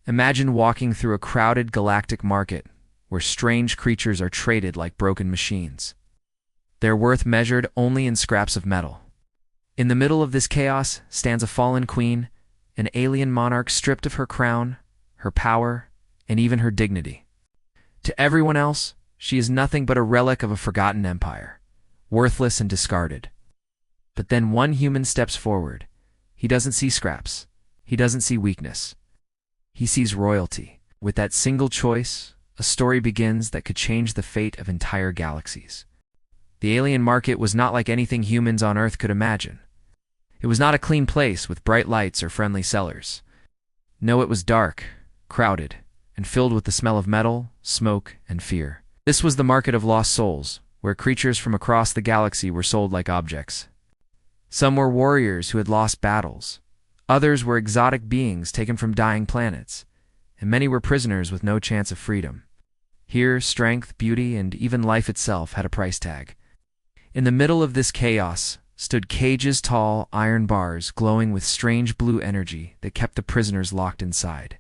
Imagine walking through a crowded galactic market where strange creatures are traded like broken machines. Their worth measured only in scraps of metal. In the middle of this chaos stands a fallen queen, an alien monarch stripped of her crown, her power, and even her dignity. To everyone else, she is nothing but a relic of a forgotten empire, worthless and discarded. But then one human steps forward. He doesn't see scraps. He doesn't see weakness. He sees royalty. With that single choice, a story begins that could change the fate of entire galaxies. The alien market was not like anything humans on Earth could imagine. It was not a clean place with bright lights or friendly sellers. No, it was dark, crowded, and filled with the smell of metal, smoke, and fear. This was the market of lost souls, where creatures from across the galaxy were sold like objects. Some were warriors who had lost battles. Others were exotic beings taken from dying planets, and many were prisoners with no chance of freedom. Here, strength, beauty, and even life itself had a price tag. In the middle of this chaos stood cages, tall iron bars glowing with strange blue energy that kept the prisoners locked inside.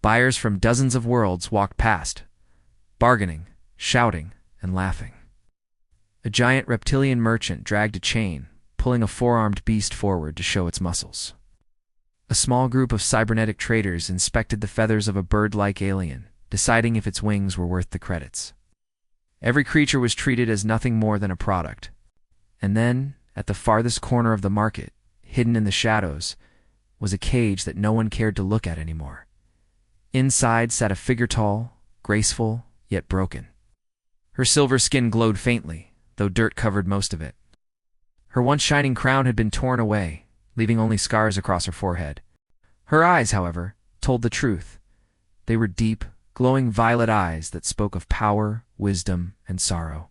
Buyers from dozens of worlds walked past, bargaining, shouting, and laughing. A giant reptilian merchant dragged a chain, pulling a four-armed beast forward to show its muscles. A small group of cybernetic traders inspected the feathers of a bird-like alien, deciding if its wings were worth the credits. Every creature was treated as nothing more than a product. And then, at the farthest corner of the market, hidden in the shadows, was a cage that no one cared to look at anymore. Inside sat a figure tall, graceful, yet broken. Her silver skin glowed faintly, though dirt covered most of it. Her once shining crown had been torn away, leaving only scars across her forehead. Her eyes, however, told the truth. They were deep, glowing violet eyes that spoke of power, wisdom, and sorrow.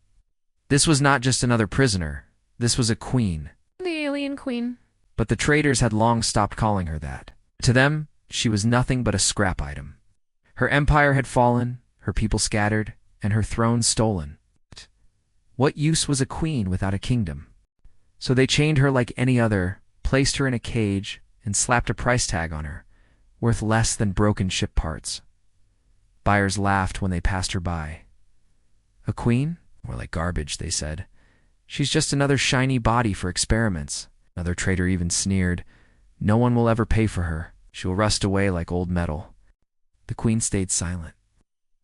This was not just another prisoner. This was a queen. The alien queen. But the traders had long stopped calling her that. To them, she was nothing but a scrap item. Her empire had fallen, her people scattered, and her throne stolen. What use was a queen without a kingdom? So they chained her like any other, placed her in a cage, and slapped a price tag on her, worth less than broken ship parts. Buyers laughed when they passed her by. A queen? More like garbage, they said. She's just another shiny body for experiments. Another trader even sneered. No one will ever pay for her. She will rust away like old metal. The queen stayed silent.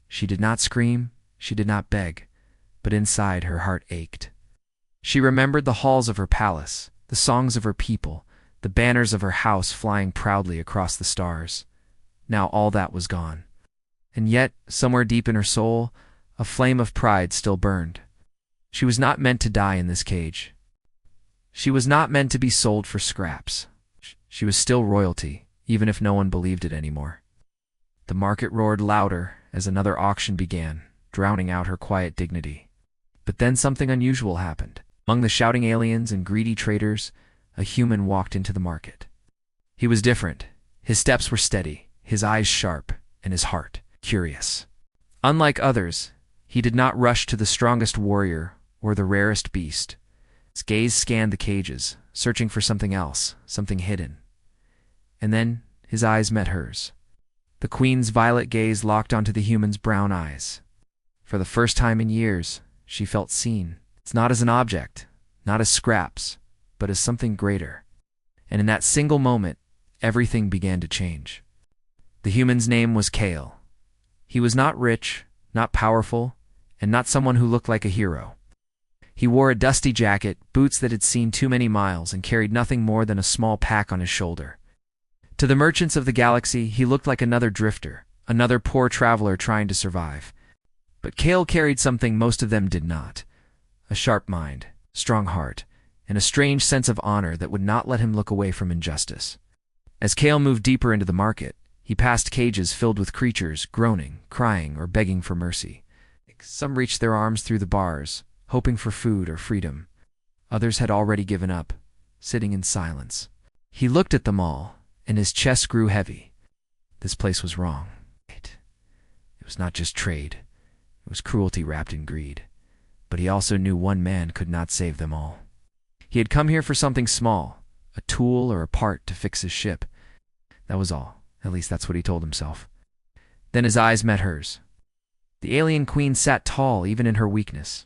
She did not scream, she did not beg, but inside her heart ached. She remembered the halls of her palace, the songs of her people, the banners of her house flying proudly across the stars. Now all that was gone. And yet, somewhere deep in her soul, a flame of pride still burned. She was not meant to die in this cage. She was not meant to be sold for scraps. She was still royalty, even if no one believed it anymore. The market roared louder as another auction began, drowning out her quiet dignity. But then something unusual happened. Among the shouting aliens and greedy traders, a human walked into the market. He was different. His steps were steady, his eyes sharp, and his heart curious. Unlike others, he did not rush to the strongest warrior or the rarest beast. His gaze scanned the cages, searching for something else, something hidden. And then his eyes met hers. The queen's violet gaze locked onto the human's brown eyes. For the first time in years, she felt seen. It's not as an object, not as scraps, but as something greater. And in that single moment, everything began to change. The human's name was Kale. He was not rich, not powerful, and not someone who looked like a hero. He wore a dusty jacket, boots that had seen too many miles, and carried nothing more than a small pack on his shoulder. To the merchants of the galaxy, he looked like another drifter, another poor traveler trying to survive. But Kale carried something most of them did not. A sharp mind, strong heart, and a strange sense of honor that would not let him look away from injustice. As Kale moved deeper into the market, he passed cages filled with creatures groaning, crying, or begging for mercy. Some reached their arms through the bars, hoping for food or freedom. Others had already given up, sitting in silence. He looked at them all, and his chest grew heavy. This place was wrong. It was not just trade. It was cruelty wrapped in greed. But he also knew one man could not save them all. He had come here for something small, a tool or a part to fix his ship. That was all, At least that's what he told himself. Then his eyes met hers. The alien queen sat tall even in her weakness.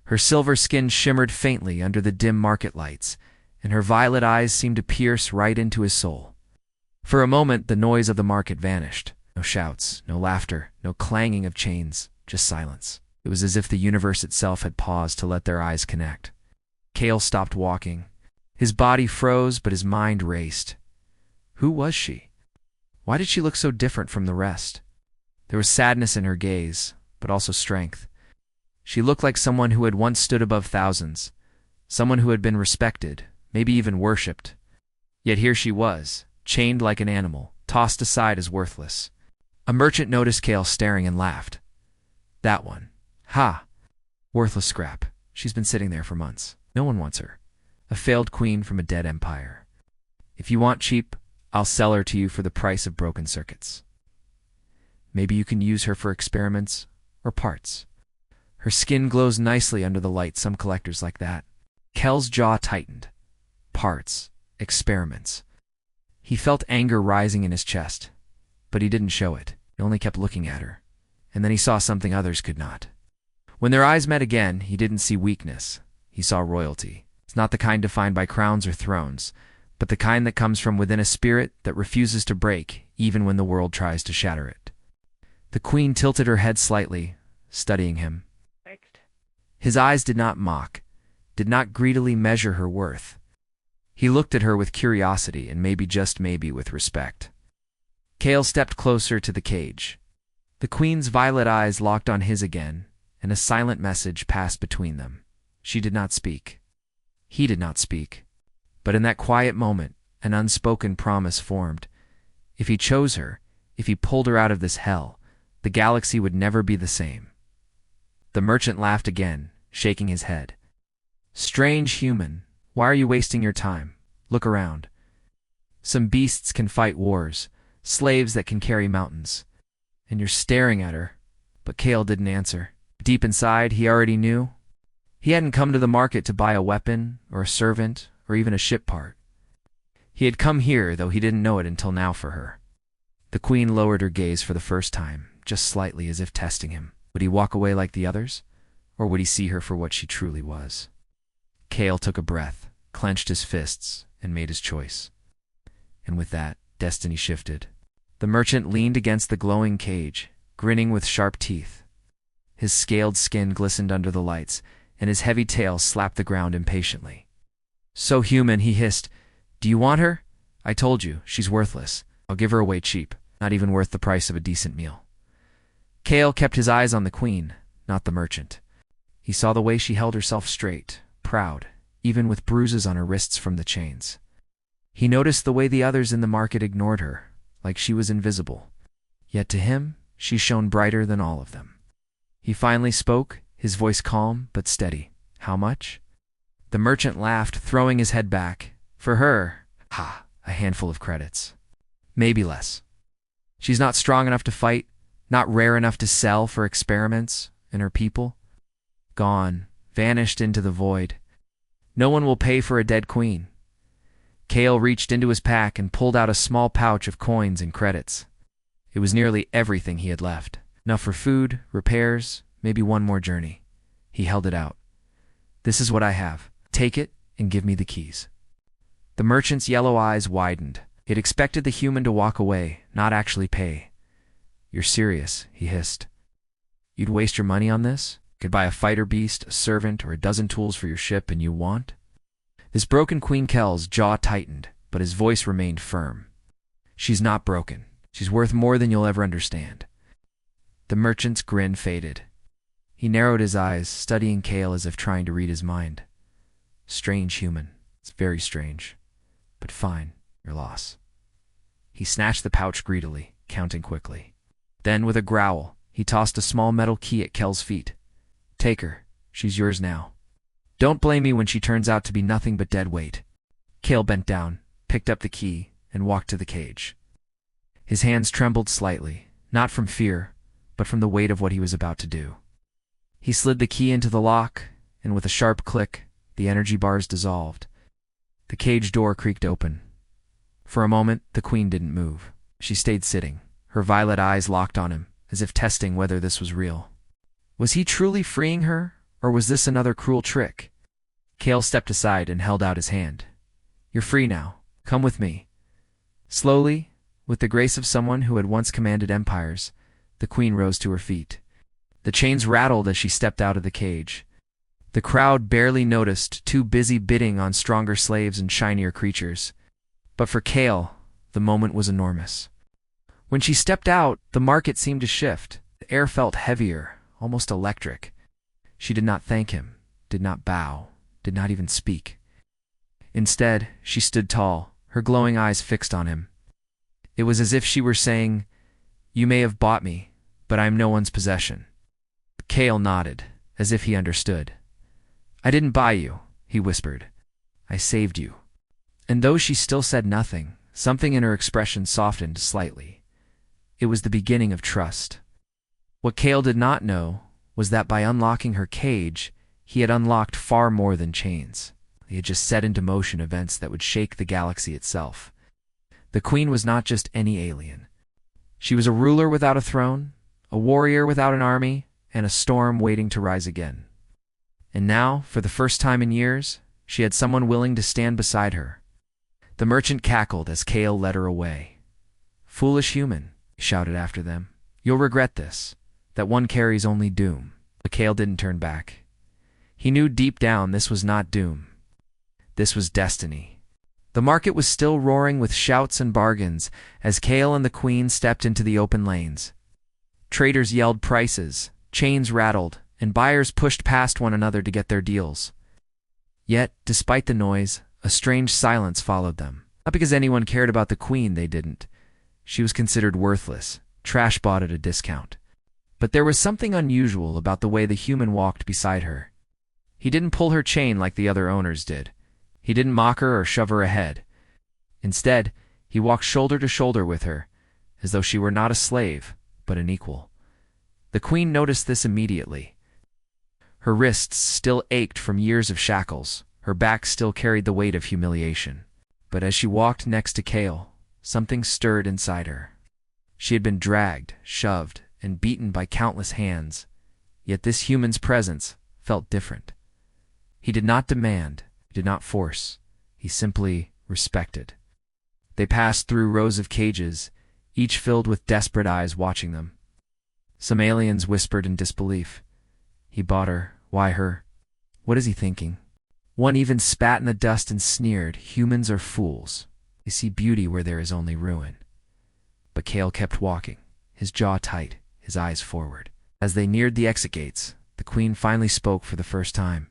Her silver skin shimmered faintly under the dim market lights, and her violet eyes seemed to pierce right into his soul. For a moment, the noise of the market vanished. No shouts, no laughter, no clanging of chains, just silence. It was as if the universe itself had paused to let their eyes connect. Cale stopped walking. His body froze, but his mind raced. Who was she? Why did she look so different from the rest? There was sadness in her gaze, but also strength. She looked like someone who had once stood above thousands, someone who had been respected, maybe even worshipped. Yet here she was, chained like an animal, tossed aside as worthless. A merchant noticed Cale staring and laughed. That one. Ha! Worthless scrap. She's been sitting there for months. No one wants her. A failed queen from a dead empire. If you want cheap, I'll sell her to you for the price of broken circuits. Maybe you can use her for experiments or parts. Her skin glows nicely under the light. Some collectors like that. Cale's jaw tightened. Parts. Experiments. He felt anger rising in his chest, but he didn't show it. He only kept looking at her. And then he saw something others could not. When their eyes met again, he didn't see weakness. He saw royalty. It's not the kind defined by crowns or thrones, but the kind that comes from within a spirit that refuses to break, even when the world tries to shatter it. The queen tilted her head slightly, studying him. His eyes did not mock, did not greedily measure her worth. He looked at her with curiosity and maybe, just maybe, with respect. Cale stepped closer to the cage. The queen's violet eyes locked on his again, and a silent message passed between them. She did not speak. He did not speak. But in that quiet moment, an unspoken promise formed. If he chose her, if he pulled her out of this hell, the galaxy would never be the same. The merchant laughed again, shaking his head. Strange human, why are you wasting your time? Look around. Some beasts can fight wars, slaves that can carry mountains. And you're staring at her. But Cale didn't answer. Deep inside, he already knew. He hadn't come to the market to buy a weapon, or a servant, or even a ship part. He had come here, though he didn't know it until now, for her. The queen lowered her gaze for the first time, just slightly, as if testing him. Would he walk away like the others? Or would he see her for what she truly was? Cale took a breath, clenched his fists, and made his choice. And with that, destiny shifted. The merchant leaned against the glowing cage, grinning with sharp teeth. His scaled skin glistened under the lights, and his heavy tail slapped the ground impatiently. So human, he hissed. Do you want her? I told you, she's worthless. I'll give her away cheap, not even worth the price of a decent meal. Cale kept his eyes on the queen, not the merchant. He saw the way she held herself straight, proud, even with bruises on her wrists from the chains. He noticed the way the others in the market ignored her, like she was invisible. Yet to him, she shone brighter than all of them. He finally spoke, his voice calm but steady. How much? The merchant laughed, throwing his head back. For her, a handful of credits. Maybe less. She's not strong enough to fight, not rare enough to sell for experiments, and her people? Gone, vanished into the void. No one will pay for a dead queen. Cale reached into his pack and pulled out a small pouch of coins and credits. It was nearly everything he had left. Enough for food, repairs, maybe one more journey. He held it out. This is what I have. Take it and give me the keys. The merchant's yellow eyes widened. He had expected the human to walk away, not actually pay. You're serious, he hissed. You'd waste your money on this? Could buy a fighter beast, a servant, or a dozen tools for your ship, and you want? This broken Queen Kel's jaw tightened, but his voice remained firm. She's not broken. She's worth more than you'll ever understand. The merchant's grin faded. He narrowed his eyes, studying Cale as if trying to read his mind. Strange human. It's very strange. But fine, your loss. He snatched the pouch greedily, counting quickly. Then, with a growl, he tossed a small metal key at Kel's feet. Take her. She's yours now. Don't blame me when she turns out to be nothing but dead weight. Cale bent down, picked up the key, and walked to the cage. His hands trembled slightly, not from fear, but from the weight of what he was about to do. He slid the key into the lock, and with a sharp click, the energy bars dissolved. The cage door creaked open. For a moment, the queen didn't move. She stayed sitting, her violet eyes locked on him, as if testing whether this was real. Was he truly freeing her, or was this another cruel trick? Cale stepped aside and held out his hand. You're free now. Come with me. Slowly, with the grace of someone who had once commanded empires, the queen rose to her feet. The chains rattled as she stepped out of the cage. The crowd barely noticed, too busy bidding on stronger slaves and shinier creatures. But for Cale, the moment was enormous. When she stepped out, the market seemed to shift. The air felt heavier, almost electric. She did not thank him, did not bow, did not even speak. Instead, she stood tall, her glowing eyes fixed on him. It was as if she were saying, "You may have bought me, but I am no one's possession." Cale nodded, as if he understood. "I didn't buy you," he whispered. "I saved you." And though she still said nothing, something in her expression softened slightly. It was the beginning of trust. What Cale did not know was that by unlocking her cage, he had unlocked far more than chains. He had just set into motion events that would shake the galaxy itself. The queen was not just any alien. She was a ruler without a throne, a warrior without an army, and a storm waiting to rise again. And now, for the first time in years, she had someone willing to stand beside her. The merchant cackled as Cale led her away. "Foolish human," he shouted after them. "You'll regret this, that one carries only doom." But Cale didn't turn back. He knew deep down this was not doom. This was destiny. The market was still roaring with shouts and bargains as Cale and the queen stepped into the open lanes. Traders yelled prices, chains rattled, and buyers pushed past one another to get their deals. Yet, despite the noise, a strange silence followed them. Not because anyone cared about the queen, they didn't. She was considered worthless, trash bought at a discount. But there was something unusual about the way the human walked beside her. He didn't pull her chain like the other owners did. He didn't mock her or shove her ahead. Instead, he walked shoulder to shoulder with her, as though she were not a slave, but an equal. The queen noticed this immediately. Her wrists still ached from years of shackles. Her back still carried the weight of humiliation. But as she walked next to Cale, something stirred inside her. She had been dragged, shoved, and beaten by countless hands, yet this human's presence felt different. He did not demand, he did not force, he simply respected. They passed through rows of cages, each filled with desperate eyes watching them. Some aliens whispered in disbelief. "He bought her. Why her? What is he thinking?" One even spat in the dust and sneered, "Humans are fools. They see beauty where there is only ruin." But Cale kept walking, his jaw tight, his eyes forward. As they neared the exit gates, the queen finally spoke for the first time.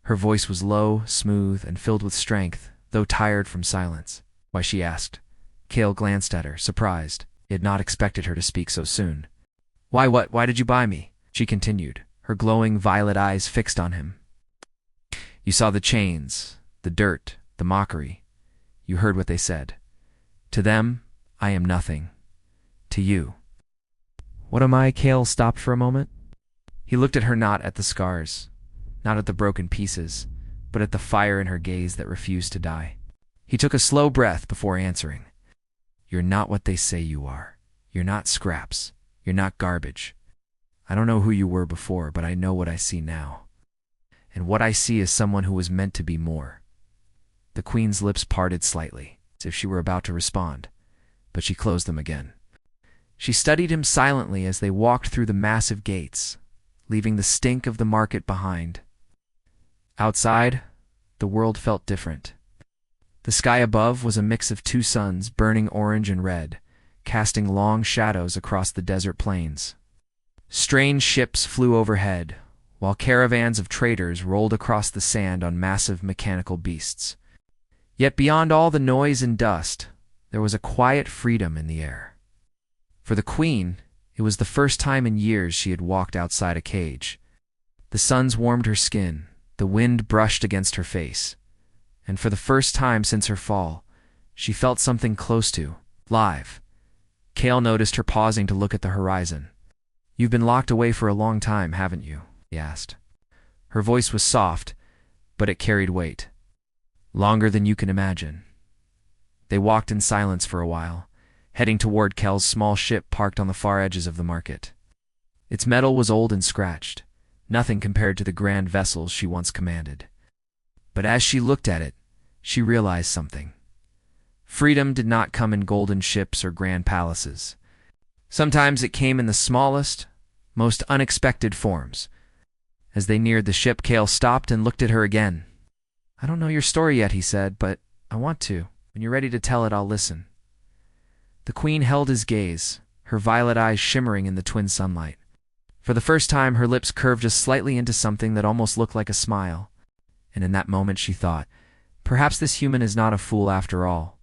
Her voice was low, smooth, and filled with strength, though tired from silence. "Why?" she asked. Cale glanced at her, surprised. He had not expected her to speak so soon. "Why what? Why did you buy me?" she continued, her glowing violet eyes fixed on him. "You saw the chains, the dirt, the mockery. You heard what they said. To them, I am nothing. To you." "What am I?" Cale stopped for a moment. He looked at her, not at the scars, not at the broken pieces, but at the fire in her gaze that refused to die. He took a slow breath before answering. "You're not what they say you are. You're not scraps. You're not garbage. I don't know who you were before, but I know what I see now. And what I see is someone who was meant to be more." The queen's lips parted slightly, as if she were about to respond, but she closed them again. She studied him silently as they walked through the massive gates, leaving the stink of the market behind. Outside, the world felt different. The sky above was a mix of two suns, burning orange and red, casting long shadows across the desert plains. Strange ships flew overhead, while caravans of traders rolled across the sand on massive mechanical beasts. Yet beyond all the noise and dust, there was a quiet freedom in the air. For the queen, it was the first time in years she had walked outside a cage. The suns warmed her skin, the wind brushed against her face, and for the first time since her fall, she felt something close to, live. Cale noticed her pausing to look at the horizon. "You've been locked away for a long time, haven't you?" he asked. Her voice was soft, but it carried weight. "Longer than you can imagine." They walked in silence for a while, heading toward Kel's small ship parked on the far edges of the market. Its metal was old and scratched, nothing compared to the grand vessels she once commanded. But as she looked at it, she realized something. Freedom did not come in golden ships or grand palaces. Sometimes it came in the smallest, most unexpected forms. As they neared the ship, Kale stopped and looked at her again. "I don't know your story yet," he said, "but I want to. When you're ready to tell it, I'll listen." The Queen held his gaze, her violet eyes shimmering in the twin sunlight. For the first time, her lips curved just slightly into something that almost looked like a smile. And in that moment she thought, perhaps this human is not a fool after all.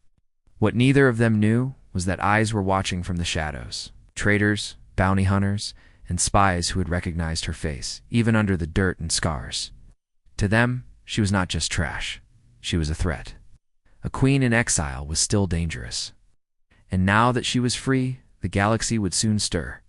What neither of them knew was that eyes were watching from the shadows. Traitors, bounty hunters, and spies who had recognized her face, even under the dirt and scars. To them, she was not just trash. She was a threat. A queen in exile was still dangerous. And now that she was free, the galaxy would soon stir.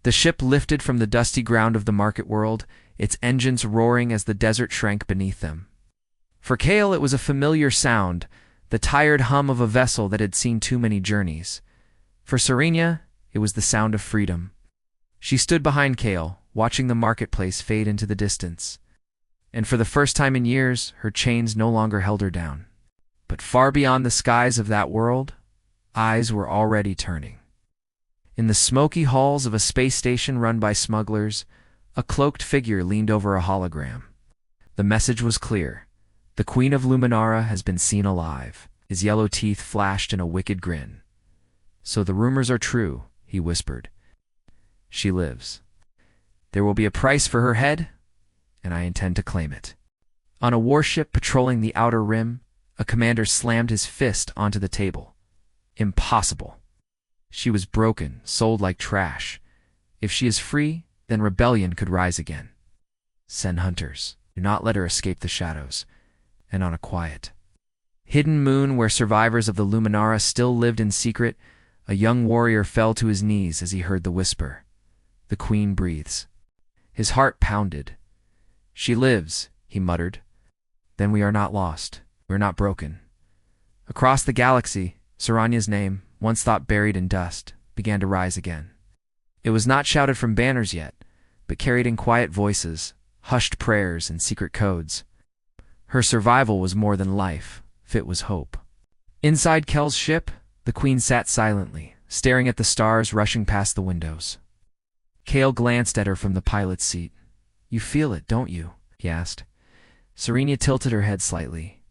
The ship lifted from the dusty ground of the market world, its engines roaring as the desert shrank beneath them. For Kale it was a familiar sound, the tired hum of a vessel that had seen too many journeys. For Serena, it was the sound of freedom. She stood behind Kale, watching the marketplace fade into the distance. And for the first time in years, her chains no longer held her down. But far beyond the skies of that world, eyes were already turning. In the smoky halls of a space station run by smugglers, a cloaked figure leaned over a hologram. The message was clear. The Queen of Luminara has been seen alive. His yellow teeth flashed in a wicked grin. "So the rumors are true," he whispered. "She lives. There will be a price for her head, and I intend to claim it." On a warship patrolling the outer rim, a commander slammed his fist onto the table. "Impossible. She was broken, sold like trash. If she is free, then rebellion could rise again. Send hunters. Do not let her escape the shadows." And on a quiet, hidden moon where survivors of the Luminara still lived in secret, a young warrior fell to his knees as he heard the whisper. "The Queen breathes." His heart pounded. "She lives," he muttered. "Then we are not lost. We are not broken." Across the galaxy, Saranya's name, once thought buried in dust, began to rise again. It was not shouted from banners yet, but carried in quiet voices, hushed prayers, and secret codes. Her survival was more than life, fit was hope. Inside Kel's ship, The Queen sat silently, staring at the stars rushing past the windows. Kale glanced at her from the pilot's seat. "You feel it, don't you?" he asked. Serenia tilted her head slightly.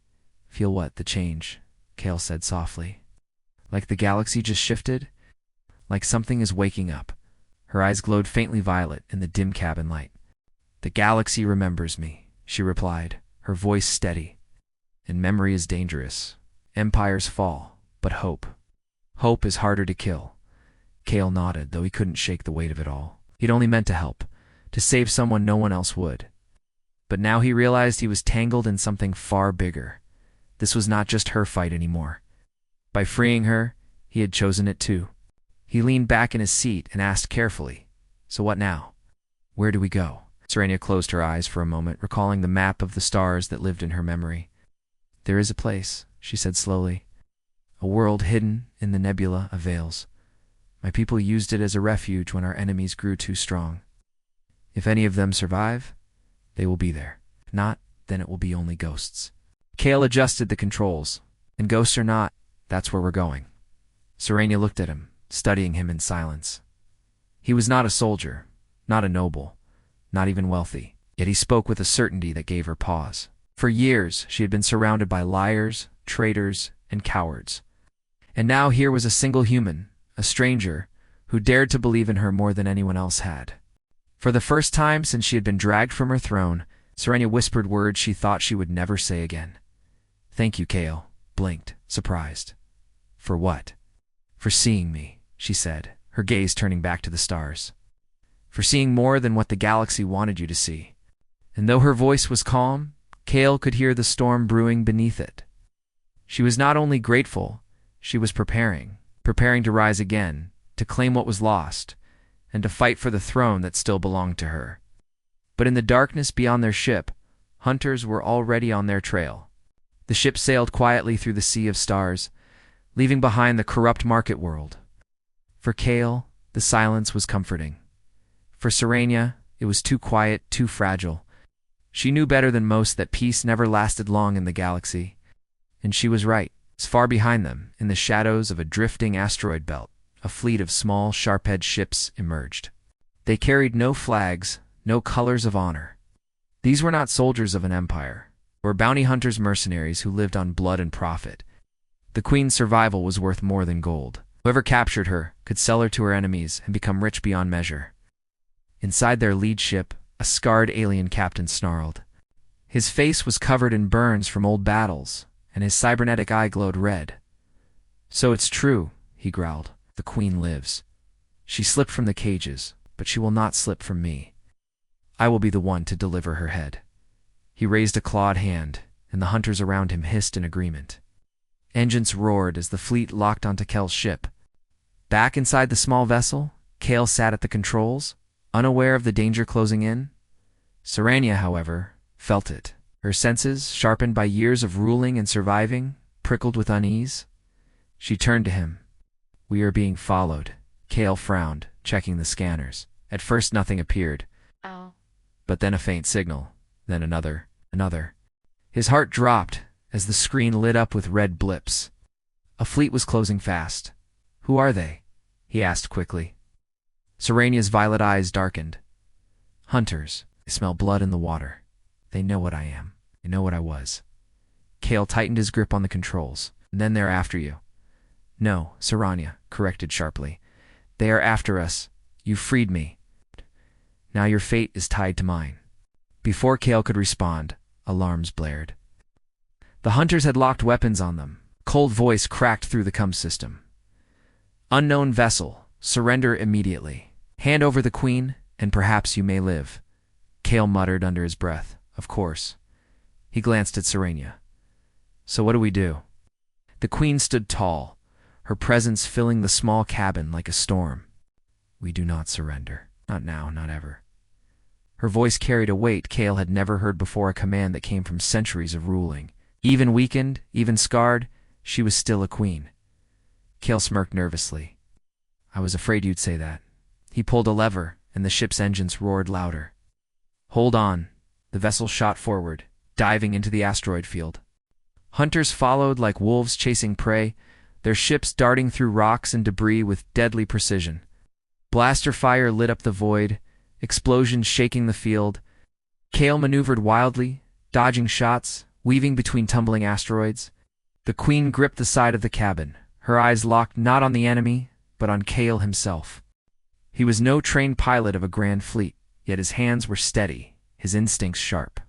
"Feel what? The change?" Kale said softly. "Like the galaxy just shifted? Like something is waking up." Her eyes glowed faintly violet in the dim cabin light. "The galaxy remembers me," she replied, her voice steady. "And memory is dangerous. Empires fall, but hope. Hope is harder to kill." Kale nodded, though he couldn't shake the weight of it all. He'd only meant to help, to save someone no one else would. But now he realized he was tangled in something far bigger. This was not just her fight anymore. By freeing her, he had chosen it too. He leaned back in his seat and asked carefully, "So what now? Where do we go?" Serenia closed her eyes for a moment, recalling the map of the stars that lived in her memory. "There is a place," she said slowly. "A world hidden in the nebula of veils. My people used it as a refuge when our enemies grew too strong. If any of them survive, they will be there. If not, then it will be only ghosts." Kale adjusted the controls. "And ghosts or not, that's where we're going." Serenia looked at him, studying him in silence. He was not a soldier, not a noble, not even wealthy, yet he spoke with a certainty that gave her pause. For years, she had been surrounded by liars, traitors, and cowards. And now here was a single human, a stranger, who dared to believe in her more than anyone else had. For the first time since she had been dragged from her throne, Serenia whispered words she thought she would never say again. "Thank you," Kale blinked, surprised. "For what?" "For seeing me," she said, her gaze turning back to the stars. "For seeing more than what the galaxy wanted you to see." And though her voice was calm, Kale could hear the storm brewing beneath it. She was not only grateful, she was preparing to rise again, to claim what was lost, and to fight for the throne that still belonged to her. But in the darkness beyond their ship, hunters were already on their trail. The ship sailed quietly through the sea of stars, leaving behind the corrupt market world. For Kale, the silence was comforting. For Serenia, it was too quiet, too fragile. She knew better than most that peace never lasted long in the galaxy. And she was right. As far behind them, in the shadows of a drifting asteroid belt, a fleet of small, sharp-edged ships emerged. They carried no flags, no colors of honor. These were not soldiers of an empire, or bounty hunters' mercenaries who lived on blood and profit. The Queen's survival was worth more than gold. Whoever captured her could sell her to her enemies and become rich beyond measure. Inside their lead ship, a scarred alien captain snarled. His face was covered in burns from old battles, and his cybernetic eye glowed red. "So it's true," he growled. "The Queen lives. She slipped from the cages, but she will not slip from me. I will be the one to deliver her head." He raised a clawed hand, and the hunters around him hissed in agreement. Engines roared as the fleet locked onto Kel's ship. Back inside the small vessel, Kale sat at the controls, unaware of the danger closing in. Serenia, however, felt it. Her senses, sharpened by years of ruling and surviving, prickled with unease. She turned to him. "We are being followed." Kale frowned, checking the scanners. At first nothing appeared. Oh. But then a faint signal. Then another. His heart dropped as the screen lit up with red blips. A fleet was closing fast. "Who are they?" he asked quickly. Serenia's violet eyes darkened. "Hunters. They smell blood in the water. They know what I am. They know what I was." Kale tightened his grip on the controls. "And then they're after you." "No," Serenia corrected sharply. "They are after us. You freed me. Now your fate is tied to mine." Before Kale could respond, alarms blared. The hunters had locked weapons on them. Cold voice cracked through the comm system. "Unknown vessel. Surrender immediately. Hand over the Queen, and perhaps you may live." Kale muttered under his breath. "Of course." He glanced at Serenia. "So what do we do?" The Queen stood tall, her presence filling the small cabin like a storm. "We do not surrender. Not now, not ever." Her voice carried a weight Kale had never heard before, a command that came from centuries of ruling. Even weakened, even scarred, she was still a queen. Kale smirked nervously. "I was afraid you'd say that." He pulled a lever, and the ship's engines roared louder. "Hold on." The vessel shot forward, diving into the asteroid field. Hunters followed like wolves chasing prey, their ships darting through rocks and debris with deadly precision. Blaster fire lit up the void, explosions shaking the field. Kale maneuvered wildly, dodging shots, weaving between tumbling asteroids. The Queen gripped the side of the cabin, her eyes locked not on the enemy, but on Kale himself. He was no trained pilot of a grand fleet, yet his hands were steady, his instincts sharp.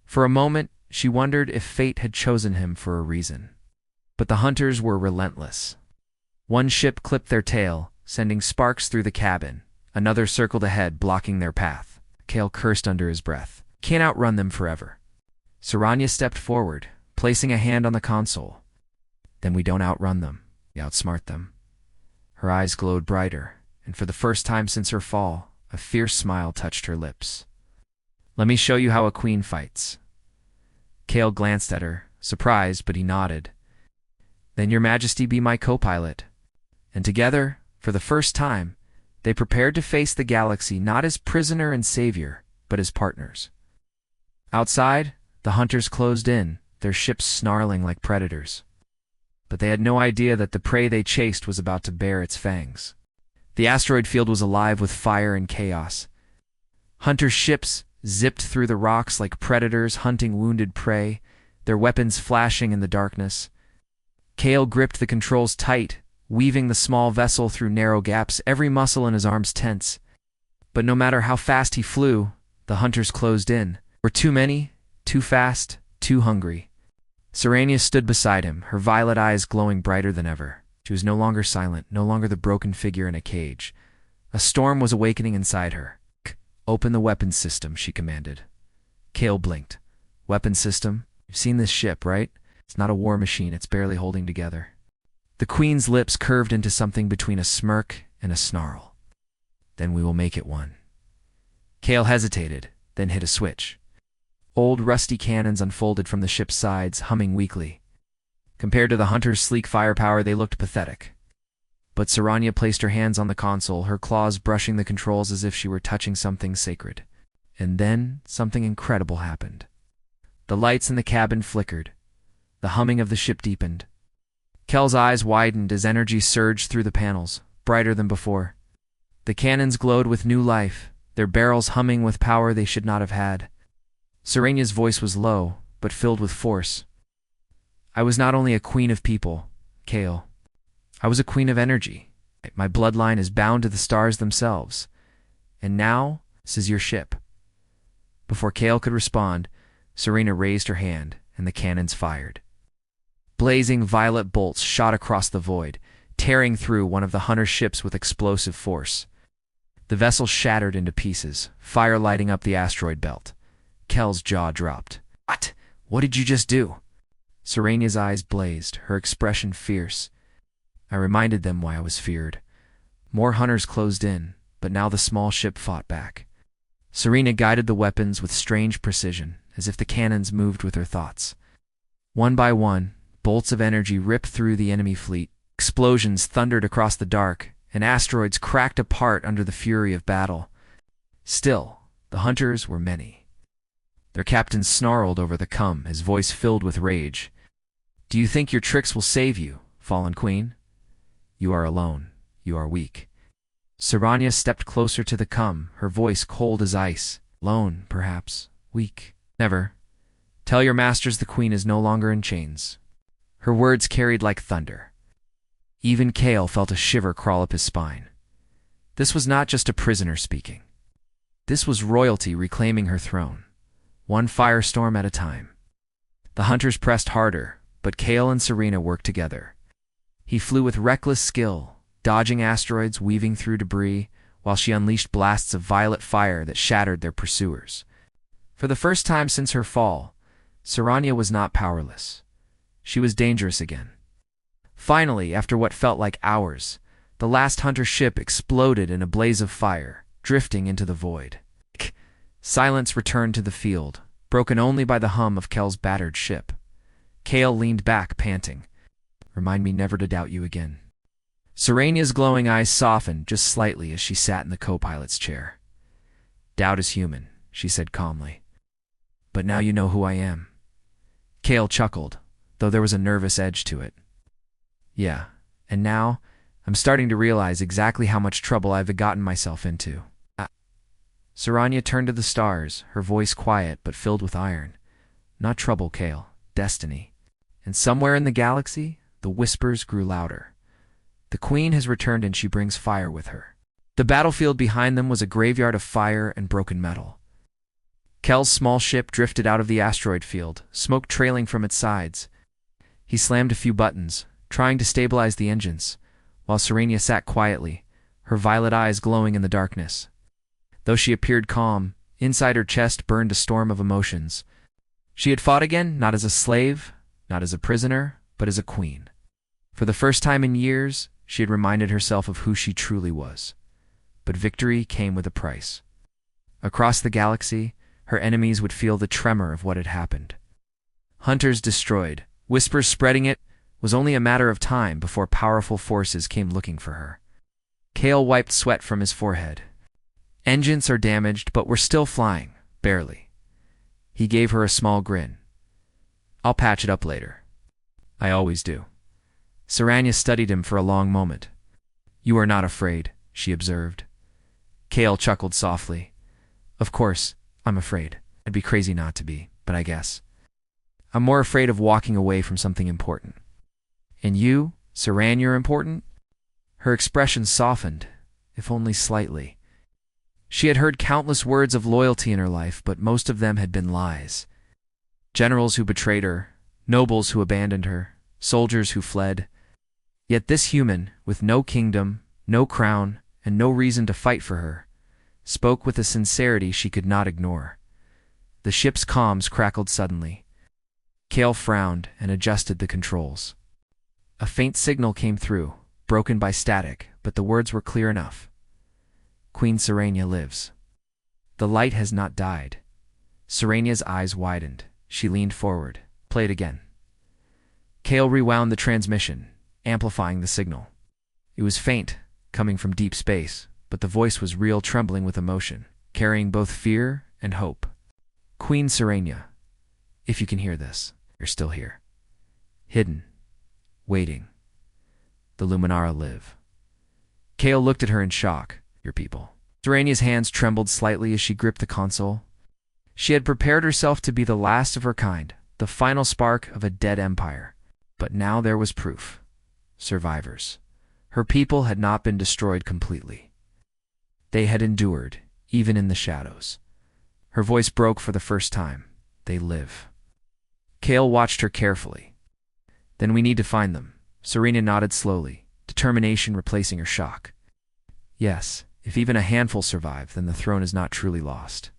For a moment, she wondered if fate had chosen him for a reason. But the hunters were relentless. One ship clipped their tail, sending sparks through the cabin. Another circled ahead, blocking their path. Kale cursed under his breath. Can't outrun them forever. Saranya stepped forward, placing a hand on the console. Then we don't outrun them, we outsmart them. Her eyes glowed brighter, and for the first time since her fall, a fierce smile touched her lips. Let me show you how a queen fights. Kale glanced at her, surprised, but he nodded. Then your majesty be my co-pilot. And together, for the first time, they prepared to face the galaxy not as prisoner and savior, but as partners. Outside, the hunters closed in, their ships snarling like predators. But they had no idea that the prey they chased was about to bare its fangs. The asteroid field was alive with fire and chaos. Hunter ships zipped through the rocks like predators hunting wounded prey, their weapons flashing in the darkness. Kale gripped the controls tight, weaving the small vessel through narrow gaps, every muscle in his arms tense. But no matter how fast he flew, the hunters closed in. Were too many, too fast, too hungry. Saranya stood beside him, her violet eyes glowing brighter than ever. She was no longer silent, no longer the broken figure in a cage. A storm was awakening inside her. Open the weapons system, she commanded. Kale blinked. Weapons system? You've seen this ship, right? It's not a war machine, it's barely holding together. The Queen's lips curved into something between a smirk and a snarl. Then we will make it one. Kale hesitated, then hit a switch. Old rusty cannons unfolded from the ship's sides, humming weakly. Compared to the hunters' sleek firepower, they looked pathetic. But Saranya placed her hands on the console, her claws brushing the controls as if she were touching something sacred. And then something incredible happened. The lights in the cabin flickered. The humming of the ship deepened. Kel's eyes widened as energy surged through the panels, brighter than before. The cannons glowed with new life, their barrels humming with power they should not have had. Saranya's voice was low, but filled with force. I was not only a queen of people, Kale. I was a queen of energy. My bloodline is bound to the stars themselves. And now, this is your ship. Before Kale could respond, Serena raised her hand, and the cannons fired. Blazing violet bolts shot across the void, tearing through one of the hunter ships with explosive force. The vessel shattered into pieces, fire lighting up the asteroid belt. Kel's jaw dropped. What? What did you just do? Serena's eyes blazed, her expression fierce. I reminded them why I was feared. More hunters closed in, but now the small ship fought back. Serena guided the weapons with strange precision, as if the cannons moved with her thoughts. One by one, bolts of energy ripped through the enemy fleet. Explosions thundered across the dark, and asteroids cracked apart under the fury of battle. Still, the hunters were many. Their captain snarled over the cum, his voice filled with rage. Do you think your tricks will save you, fallen queen? You are alone. You are weak. Saranya stepped closer to the cum, her voice cold as ice. Alone, perhaps. Weak. Never. Tell your masters the queen is no longer in chains. Her words carried like thunder. Even Kale felt a shiver crawl up his spine. This was not just a prisoner speaking. This was royalty reclaiming her throne, one firestorm at a time. The hunters pressed harder, but Kale and Serena worked together. He flew with reckless skill, dodging asteroids, weaving through debris, while she unleashed blasts of violet fire that shattered their pursuers. For the first time since her fall, Saranya was not powerless. She was dangerous again. Finally, after what felt like hours, the last hunter ship exploded in a blaze of fire, drifting into the void. Silence returned to the field, broken only by the hum of Kel's battered ship. Kale leaned back, panting. Remind me never to doubt you again. Serena's glowing eyes softened just slightly as she sat in the co-pilot's chair. Doubt is human, she said calmly. But now you know who I am. Kale chuckled, though there was a nervous edge to it. Yeah, and now I'm starting to realize exactly how much trouble I've gotten myself into. Saranya turned to the stars, her voice quiet but filled with iron. Not trouble, Kale. Destiny. And somewhere in the galaxy, the whispers grew louder. The queen has returned and she brings fire with her. The battlefield behind them was a graveyard of fire and broken metal. Kel's small ship drifted out of the asteroid field, smoke trailing from its sides. He slammed a few buttons, trying to stabilize the engines, while Serenia sat quietly, her violet eyes glowing in the darkness. Though she appeared calm, inside her chest burned a storm of emotions. She had fought again, not as a slave, not as a prisoner, but as a queen. For the first time in years, she had reminded herself of who she truly was. But victory came with a price. Across the galaxy, her enemies would feel the tremor of what had happened. Hunters destroyed, whispers spreading. It was only a matter of time before powerful forces came looking for her. Kale wiped sweat from his forehead. Engines are damaged, but we're still flying, barely. He gave her a small grin. I'll patch it up later. I always do. Saranya studied him for a long moment. You are not afraid, she observed. Kale chuckled softly. Of course, I'm afraid. I'd be crazy not to be, but I guess. I'm more afraid of walking away from something important. And you, Saranya, are important? Her expression softened, if only slightly. She had heard countless words of loyalty in her life, but most of them had been lies. Generals who betrayed her, nobles who abandoned her, soldiers who fled. Yet this human, with no kingdom, no crown, and no reason to fight for her, spoke with a sincerity she could not ignore. The ship's comms crackled suddenly. Kale frowned and adjusted the controls. A faint signal came through, broken by static, but the words were clear enough. Queen Saranya lives. The light has not died. Saranya's eyes widened. She leaned forward. Play it again. Kale rewound the transmission, amplifying the signal. It was faint, coming from deep space, but the voice was real, trembling with emotion, carrying both fear and hope. Queen Saranya, if you can hear this, you're still here. Hidden. Waiting. The Luminara live. Kale looked at her in shock. Your people. Saranya's hands trembled slightly as she gripped the console. She had prepared herself to be the last of her kind, the final spark of a dead empire. But now there was proof. Survivors. Her people had not been destroyed completely. They had endured, even in the shadows. Her voice broke for the first time. They live. Kale watched her carefully. Then we need to find them. Saranya nodded slowly, determination replacing her shock. Yes, if even a handful survive, then the throne is not truly lost.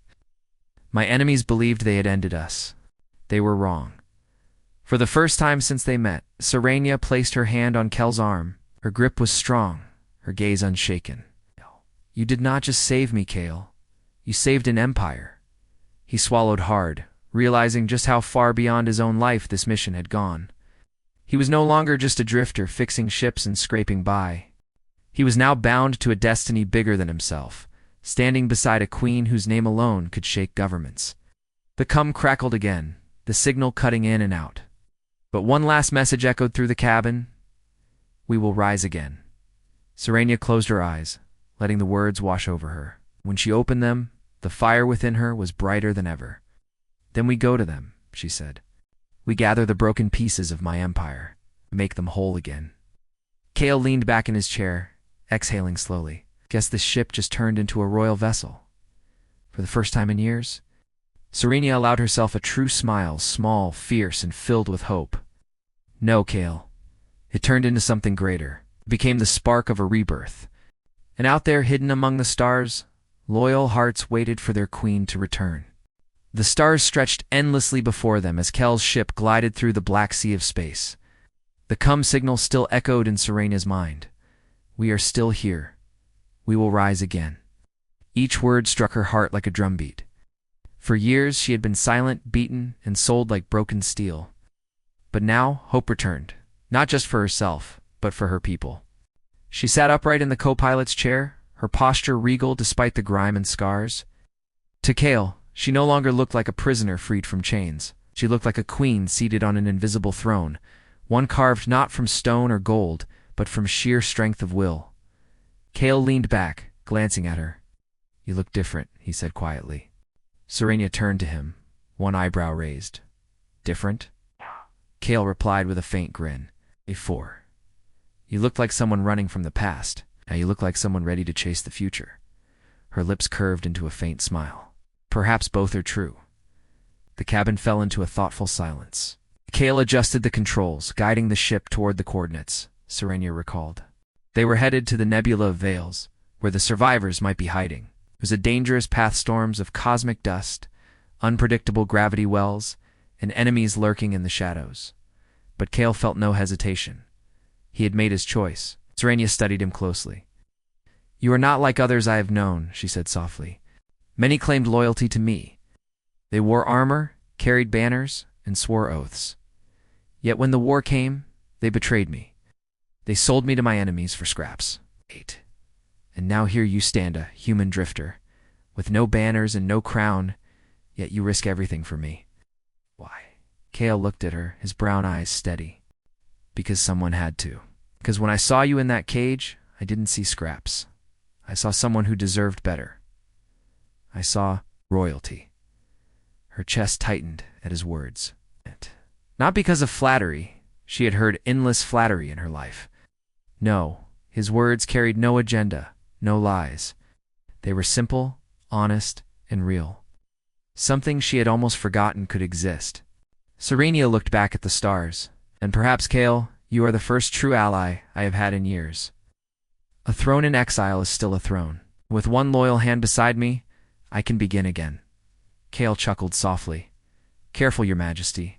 My enemies believed they had ended us. They were wrong. For the first time since they met, Saranya placed her hand on Kel's arm. Her grip was strong, her gaze unshaken. You did not just save me, Kale. You saved an empire. He swallowed hard, realizing just how far beyond his own life this mission had gone. He was no longer just a drifter fixing ships and scraping by. He was now bound to a destiny bigger than himself, standing beside a queen whose name alone could shake governments. The cum crackled again, the signal cutting in and out. But one last message echoed through the cabin. We will rise again. Saranya closed her eyes, letting the words wash over her. When she opened them, the fire within her was brighter than ever. Then we go to them, she said. We gather the broken pieces of my empire, make them whole again. Kale leaned back in his chair, exhaling slowly. Guess this ship just turned into a royal vessel. For the first time in years, Saranya allowed herself a true smile, small, fierce, and filled with hope. No, Kale. It turned into something greater. It became the spark of a rebirth. And out there, hidden among the stars, loyal hearts waited for their queen to return. The stars stretched endlessly before them as Kel's ship glided through the black sea of space. The come signal still echoed in Saranya's mind. We are still here. We will rise again. Each word struck her heart like a drumbeat. For years she had been silent, beaten, and sold like broken steel. But now hope returned, not just for herself, but for her people. She sat upright in the co-pilot's chair, her posture regal despite the grime and scars. To Kale, she no longer looked like a prisoner freed from chains. She looked like a queen seated on an invisible throne, one carved not from stone or gold, but from sheer strength of will. Cale leaned back, glancing at her. "You look different," he said quietly. Serenia turned to him, one eyebrow raised. "Different?" Cale replied with a faint grin. "4. You looked like someone running from the past. Now you look like someone ready to chase the future." Her lips curved into a faint smile. "Perhaps both are true." The cabin fell into a thoughtful silence. Cale adjusted the controls, guiding the ship toward the coordinates, Serenia recalled. They were headed to the Nebula of Veils, where the survivors might be hiding. It was a dangerous path, storms of cosmic dust, unpredictable gravity wells, and enemies lurking in the shadows. But Cale felt no hesitation. He had made his choice. Serenia studied him closely. "You are not like others I have known," she said softly. "Many claimed loyalty to me. They wore armor, carried banners, and swore oaths. Yet when the war came, they betrayed me. They sold me to my enemies for scraps. 8. And now here you stand, a human drifter, with no banners and no crown, yet you risk everything for me." "Why?" Cale looked at her, his brown eyes steady. "Because someone had to. Because when I saw you in that cage, I didn't see scraps. I saw someone who deserved better. I saw royalty." Her chest tightened at his words. Not because of flattery. She had heard endless flattery in her life. No, his words carried no agenda, no lies. They were simple, honest, and real. Something she had almost forgotten could exist. Serenia looked back at the stars. "And perhaps, Cale, you are the first true ally I have had in years. A throne in exile is still a throne. With one loyal hand beside me, I can begin again." Cale chuckled softly. "Careful, Your Majesty.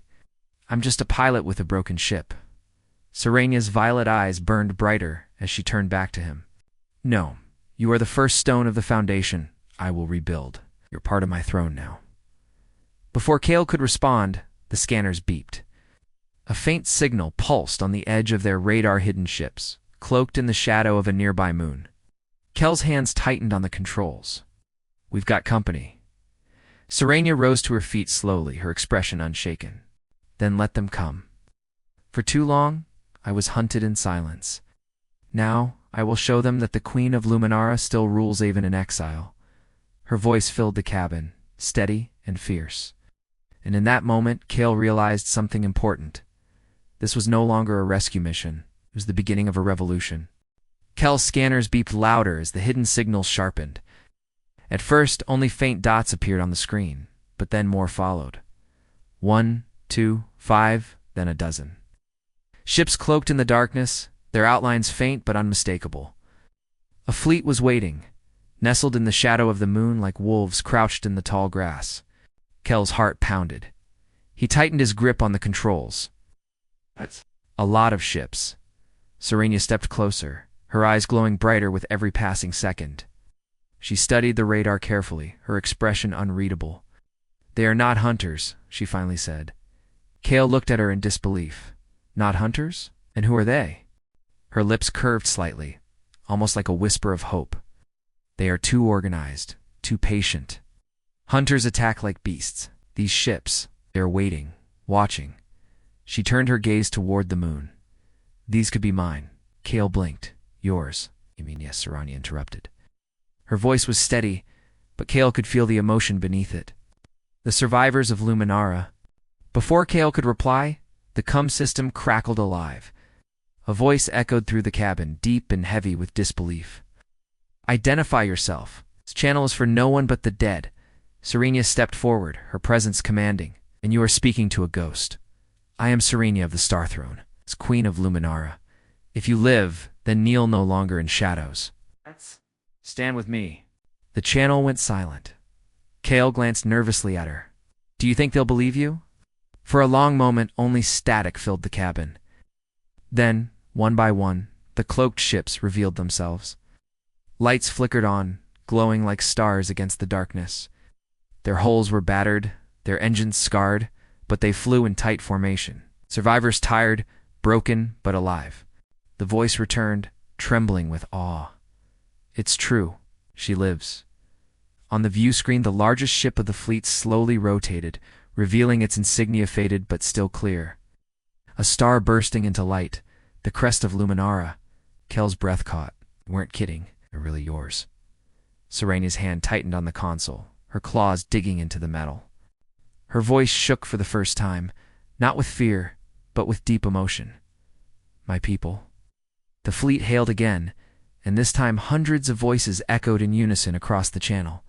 I'm just a pilot with a broken ship." Serenia's violet eyes burned brighter as she turned back to him. "No, you are the first stone of the foundation I will rebuild. You're part of my throne now." Before Cale could respond, the scanners beeped. A faint signal pulsed on the edge of their radar-hidden ships, cloaked in the shadow of a nearby moon. Cale's hands tightened on the controls. "We've got company." Serenia rose to her feet slowly, her expression unshaken. "Then let them come. For too long, I was hunted in silence. Now, I will show them that the Queen of Luminara still rules even in exile." Her voice filled the cabin, steady and fierce. And in that moment, Cale realized something important. This was no longer a rescue mission. It was the beginning of a revolution. Cale's scanners beeped louder as the hidden signals sharpened. At first, only faint dots appeared on the screen, but then more followed. 1, 2, 5, then a dozen. Ships cloaked in the darkness, their outlines faint but unmistakable. A fleet was waiting, nestled in the shadow of the moon like wolves crouched in the tall grass. Cale's heart pounded. He tightened his grip on the controls. "That's a lot of ships." Serenia stepped closer, her eyes glowing brighter with every passing second. She studied the radar carefully, her expression unreadable. "They are not hunters," she finally said. Cale looked at her in disbelief. "Not hunters? And who are they?" Her lips curved slightly, almost like a whisper of hope. "They are too organized, too patient. Hunters attack like beasts. These ships, they're waiting, watching." She turned her gaze toward the moon. "These could be mine." Cale blinked. "Yours." "You mean yes," Serenia interrupted. Her voice was steady, but Cale could feel the emotion beneath it. "The survivors of Luminara." Before Cale could reply, the comm system crackled alive. A voice echoed through the cabin, deep and heavy with disbelief. "Identify yourself. This channel is for no one but the dead." Serenia stepped forward, her presence commanding. "And you are speaking to a ghost. I am Serenia of the Star Throne, as Queen of Luminara. If you live, then kneel no longer in shadows. Stand with me." The channel went silent. Cale glanced nervously at her. "Do you think they'll believe you?" For a long moment, only static filled the cabin. Then, one by one, the cloaked ships revealed themselves. Lights flickered on, glowing like stars against the darkness. Their hulls were battered, their engines scarred, but they flew in tight formation. Survivors tired, broken, but alive. The voice returned, trembling with awe. "It's true. She lives." On the view screen, the largest ship of the fleet slowly rotated, revealing its insignia faded but still clear. A star bursting into light, the crest of Luminara. Kel's breath caught. You weren't kidding. They're really yours. Serenia's hand tightened on the console, her claws digging into the metal. Her voice shook for the first time, not with fear, but with deep emotion. My people. The fleet hailed again, and this time hundreds of voices echoed in unison across the channel.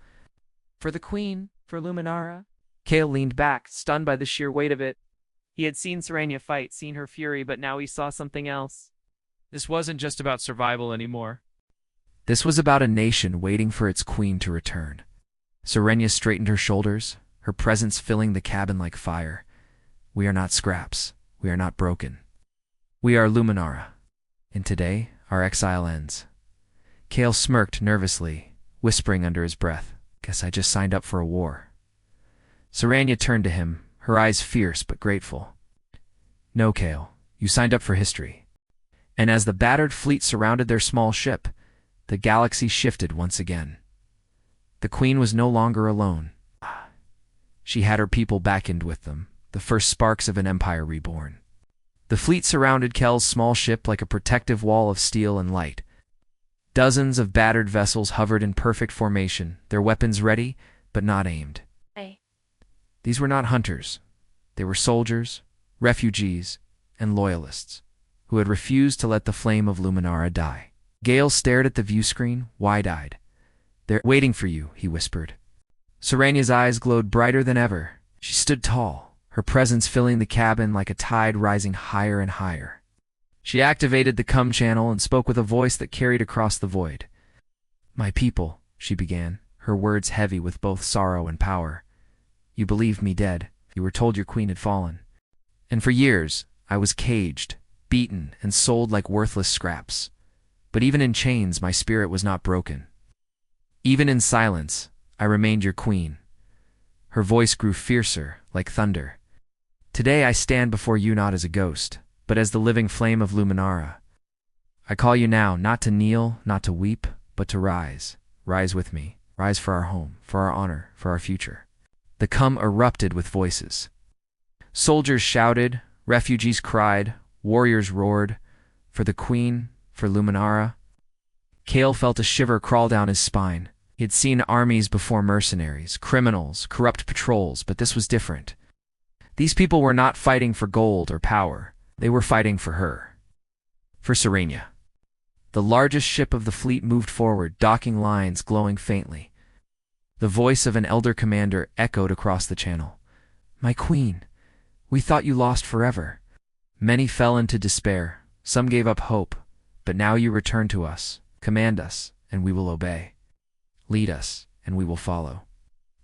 For the Queen, for Luminara. Kale leaned back, stunned by the sheer weight of it. He had seen Serenia fight, seen her fury, but now he saw something else. This wasn't just about survival anymore. This was about a nation waiting for its queen to return. Serenia straightened her shoulders, her presence filling the cabin like fire. We are not scraps. We are not broken. We are Luminara. And today, our exile ends. Kale smirked nervously, whispering under his breath, Guess I just signed up for a war. Serenia turned to him, her eyes fierce but grateful. No, Kale, you signed up for history. And as the battered fleet surrounded their small ship, the galaxy shifted once again. The Queen was no longer alone. She had her people beckoned with them, the first sparks of an empire reborn. The fleet surrounded Kel's small ship like a protective wall of steel and light. Dozens of battered vessels hovered in perfect formation, their weapons ready, but not aimed. Hey. These were not hunters. They were soldiers, refugees, and loyalists, who had refused to let the flame of Luminara die. Gale stared at the view screen, wide-eyed. They're waiting for you, he whispered. Serenia's eyes glowed brighter than ever. She stood tall, her presence filling the cabin like a tide rising higher and higher. She activated the cum channel and spoke with a voice that carried across the void. My people, she began, her words heavy with both sorrow and power. You believed me dead. You were told your queen had fallen. And for years, I was caged, beaten, and sold like worthless scraps. But even in chains, my spirit was not broken. Even in silence, I remained your queen. Her voice grew fiercer, like thunder. Today I stand before you not as a ghost, but as the living flame of Luminara. I call you now not to kneel, not to weep, but to rise. Rise with me. Rise for our home, for our honor, for our future. The cum erupted with voices. Soldiers shouted, refugees cried, warriors roared, for the queen, for Luminara. Kale felt a shiver crawl down his spine. He had seen armies before, mercenaries, criminals, corrupt patrols, but this was different. These people were not fighting for gold or power. They were fighting for her. For Serenia. The largest ship of the fleet moved forward, docking lines glowing faintly. The voice of an elder commander echoed across the channel. My queen, we thought you lost forever. Many fell into despair. Some gave up hope. But now you return to us. Command us, and we will obey. Lead us, and we will follow.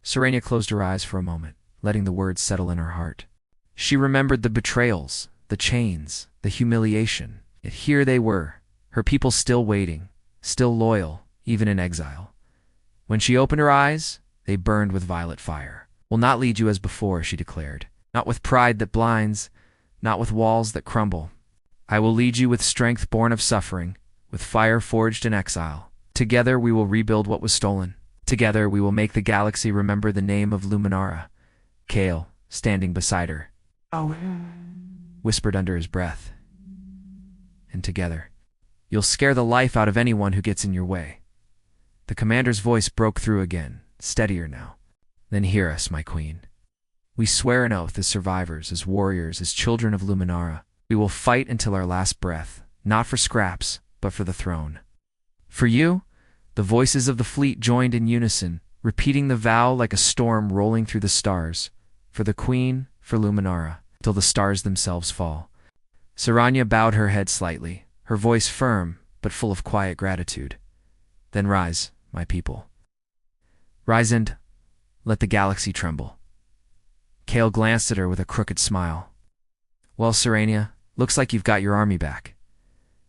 Serenia closed her eyes for a moment, letting the words settle in her heart. She remembered the betrayals, the chains, the humiliation. Yet here they were, her people still waiting, still loyal, even in exile. When she opened her eyes, they burned with violet fire. Will not lead you as before, she declared. Not with pride that blinds, not with walls that crumble. I will lead you with strength born of suffering, with fire forged in exile. Together we will rebuild what was stolen. Together we will make the galaxy remember the name of Luminara. Kale, standing beside her, whispered under his breath. And together, you'll scare the life out of anyone who gets in your way. The commander's voice broke through again, steadier now. Then hear us, my queen. We swear an oath as survivors, as warriors, as children of Luminara. We will fight until our last breath, not for scraps, but for the throne. For you, the voices of the fleet joined in unison, repeating the vow like a storm rolling through the stars. For the queen, for Luminara, till the stars themselves fall. Serenia bowed her head slightly, her voice firm, but full of quiet gratitude. Then rise, my people. Rise and let the galaxy tremble. Kale glanced at her with a crooked smile. Well, Serenia, looks like you've got your army back.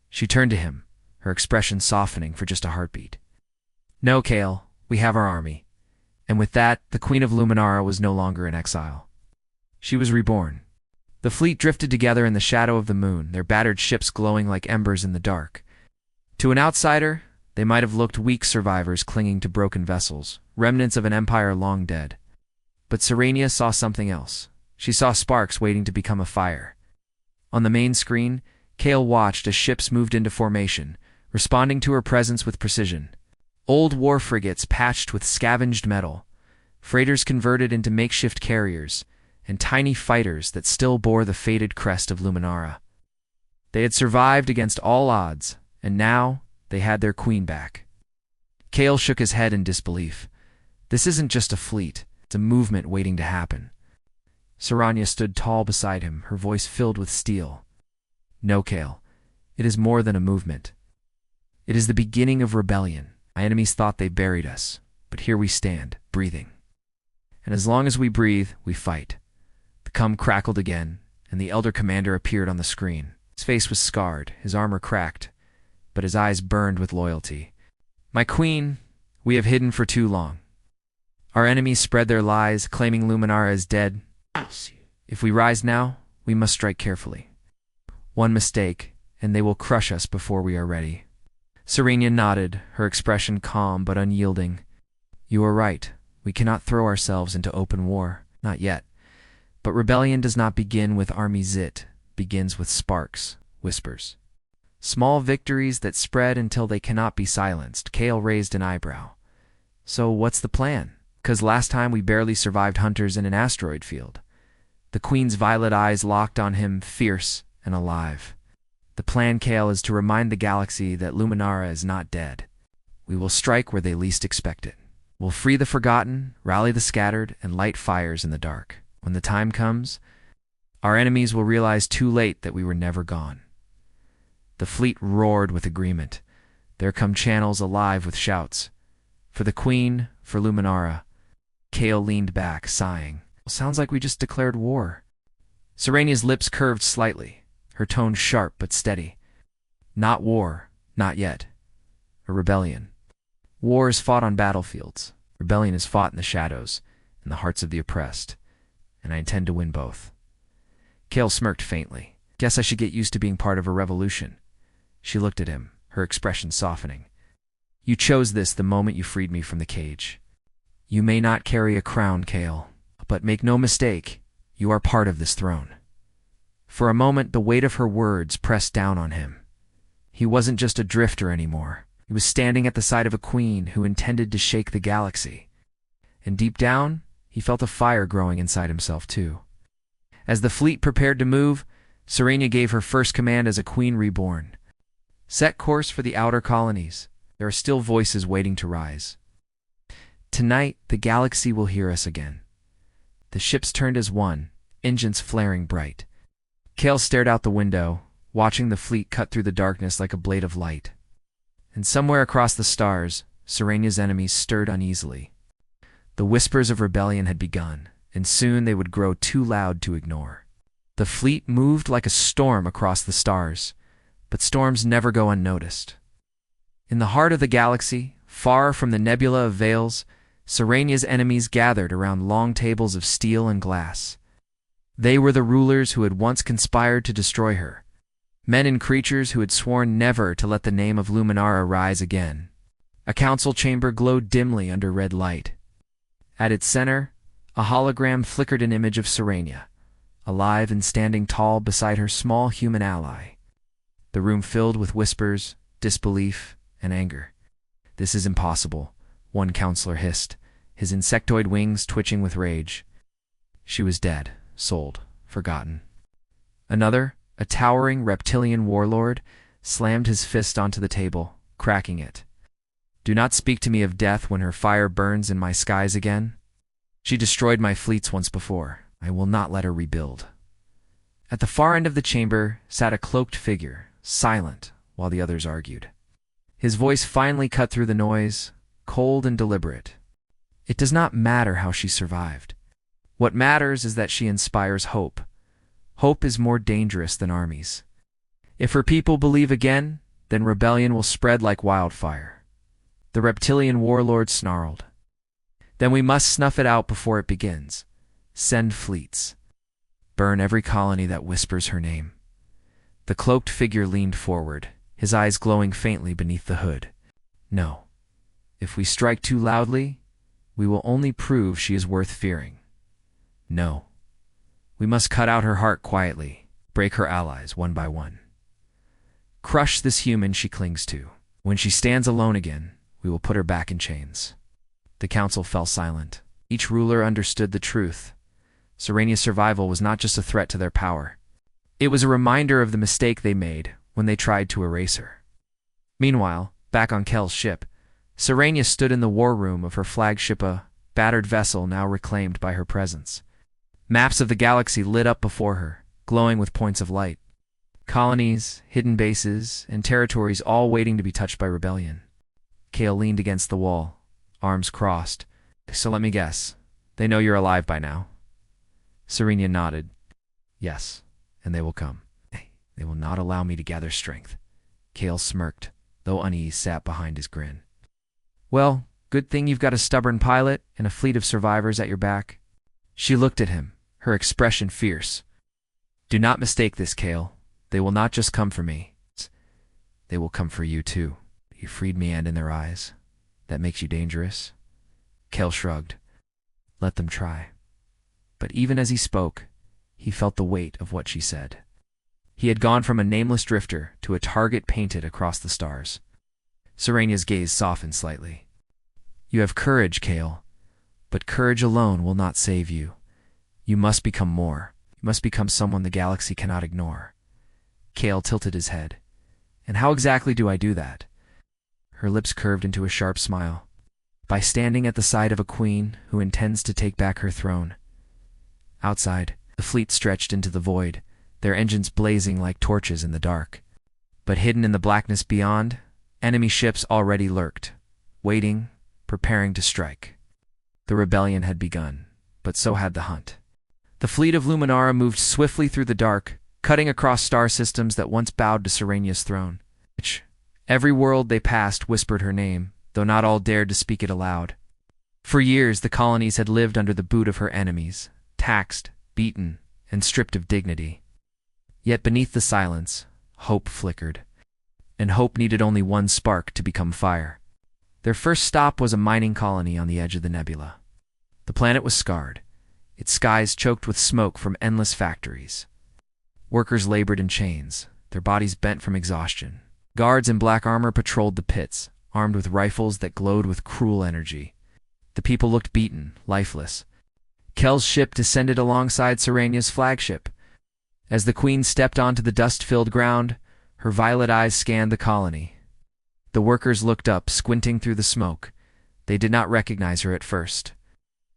She turned to him, her expression softening for just a heartbeat. No, Kale, we have our army. And with that, the Queen of Luminara was no longer in exile. She was reborn. The fleet drifted together in the shadow of the moon, their battered ships glowing like embers in the dark. To an outsider, they might have looked weak survivors clinging to broken vessels, remnants of an empire long dead. But Serenia saw something else. She saw sparks waiting to become a fire. On the main screen, Kale watched as ships moved into formation, responding to her presence with precision. Old war frigates patched with scavenged metal, freighters converted into makeshift carriers, and tiny fighters that still bore the faded crest of Luminara. They had survived against all odds, and now they had their queen back. Kale shook his head in disbelief. This isn't just a fleet, it's a movement waiting to happen. Saranya stood tall beside him, her voice filled with steel. No, Kale, it is more than a movement. It is the beginning of rebellion. My enemies thought they buried us, but here we stand, breathing. And as long as we breathe, we fight. The cum crackled again, and the elder commander appeared on the screen. His face was scarred, his armor cracked, but his eyes burned with loyalty. My queen, we have hidden for too long. Our enemies spread their lies, claiming Luminara is dead. If we rise now, we must strike carefully. One mistake, and they will crush us before we are ready. Serenia nodded, her expression calm but unyielding. You are right. We cannot throw ourselves into open war. Not yet. But rebellion does not begin with armies. It begins with sparks, whispers. Small victories that spread until they cannot be silenced. Kale raised an eyebrow. So what's the plan? 'Cause last time we barely survived hunters in an asteroid field. The queen's violet eyes locked on him, fierce and alive. The plan, Kale, is to remind the galaxy that Luminara is not dead. We will strike where they least expect it. We'll free the forgotten, rally the scattered, and light fires in the dark. When the time comes, our enemies will realize too late that we were never gone. The fleet roared with agreement. There come channels alive with shouts. For the queen, for Luminara. Kale leaned back, sighing. Sounds like we just declared war. Serenia's lips curved slightly, her tone sharp but steady. Not war, not yet. A rebellion. War is fought on battlefields. Rebellion is fought in the shadows, in the hearts of the oppressed. And I intend to win both. Kale smirked faintly. Guess I should get used to being part of a revolution. She looked at him, her expression softening. You chose this the moment you freed me from the cage. You may not carry a crown, Kale, but make no mistake, you are part of this throne. For a moment, the weight of her words pressed down on him. He wasn't just a drifter anymore. He was standing at the side of a queen who intended to shake the galaxy. And deep down, he felt a fire growing inside himself too. As the fleet prepared to move, Serenia gave her first command as a queen reborn. Set course for the outer colonies. There are still voices waiting to rise. Tonight, the galaxy will hear us again. The ships turned as one, engines flaring bright. Kale stared out the window, watching the fleet cut through the darkness like a blade of light. And somewhere across the stars, Serenia's enemies stirred uneasily. The whispers of rebellion had begun, and soon they would grow too loud to ignore. The fleet moved like a storm across the stars, but storms never go unnoticed. In the heart of the galaxy, far from the nebula of veils, Serenia's enemies gathered around long tables of steel and glass. They were the rulers who had once conspired to destroy her, men and creatures who had sworn never to let the name of Luminara rise again. A council chamber glowed dimly under red light. At its center, a hologram flickered an image of Serenia, alive and standing tall beside her small human ally. The room filled with whispers, disbelief, and anger. This is impossible, one counselor hissed, his insectoid wings twitching with rage. She was dead, sold, forgotten. Another, a towering reptilian warlord, slammed his fist onto the table, cracking it. Do not speak to me of death when her fire burns in my skies again. She destroyed my fleets once before. I will not let her rebuild. At the far end of the chamber sat a cloaked figure, silent, while the others argued. His voice finally cut through the noise, cold and deliberate. It does not matter how she survived. What matters is that she inspires hope. Hope is more dangerous than armies. If her people believe again, then rebellion will spread like wildfire. The reptilian warlord snarled. Then we must snuff it out before it begins. Send fleets. Burn every colony that whispers her name. The cloaked figure leaned forward, his eyes glowing faintly beneath the hood. No. If we strike too loudly, we will only prove she is worth fearing. No. We must cut out her heart quietly, break her allies one by one. Crush this human she clings to. When she stands alone again, we will put her back in chains. The council fell silent. Each ruler understood the truth. Serenia's survival was not just a threat to their power. It was a reminder of the mistake they made when they tried to erase her. Meanwhile, back on Kel's ship, Serenia stood in the war room of her flagship, a battered vessel now reclaimed by her presence. Maps of the galaxy lit up before her, glowing with points of light. Colonies, hidden bases, and territories all waiting to be touched by rebellion. Kale leaned against the wall, arms crossed. So let me guess, they know you're alive by now. Serenia nodded. Yes, and they will come. They will not allow me to gather strength. Kale smirked, though unease sat behind his grin. Well, good thing you've got a stubborn pilot and a fleet of survivors at your back. She looked at him, her expression fierce. Do not mistake this, Kale. They will not just come for me. They will come for you, too. You freed me, and in their eyes, that makes you dangerous? Kale shrugged. Let them try. But even as he spoke, he felt the weight of what she said. He had gone from a nameless drifter to a target painted across the stars. Serenia's gaze softened slightly. You have courage, Kale, but courage alone will not save you. You must become more. You must become someone the galaxy cannot ignore. Kale tilted his head. And how exactly do I do that? Her lips curved into a sharp smile. By standing at the side of a queen who intends to take back her throne. Outside, the fleet stretched into the void, their engines blazing like torches in the dark. But hidden in the blackness beyond, enemy ships already lurked, waiting, preparing to strike. The rebellion had begun, but so had the hunt. The fleet of Luminara moved swiftly through the dark, cutting across star systems that once bowed to Serenia's throne. Every world they passed whispered her name, though not all dared to speak it aloud. For years the colonies had lived under the boot of her enemies, taxed, beaten, and stripped of dignity. Yet beneath the silence, hope flickered. And hope needed only one spark to become fire. Their first stop was a mining colony on the edge of the nebula. The planet was scarred, its skies choked with smoke from endless factories. Workers labored in chains, their bodies bent from exhaustion. Guards in black armor patrolled the pits, armed with rifles that glowed with cruel energy. The people looked beaten, lifeless. Kel's ship descended alongside Serenia's flagship. As the queen stepped onto the dust-filled ground, her violet eyes scanned the colony. The workers looked up, squinting through the smoke. They did not recognize her at first.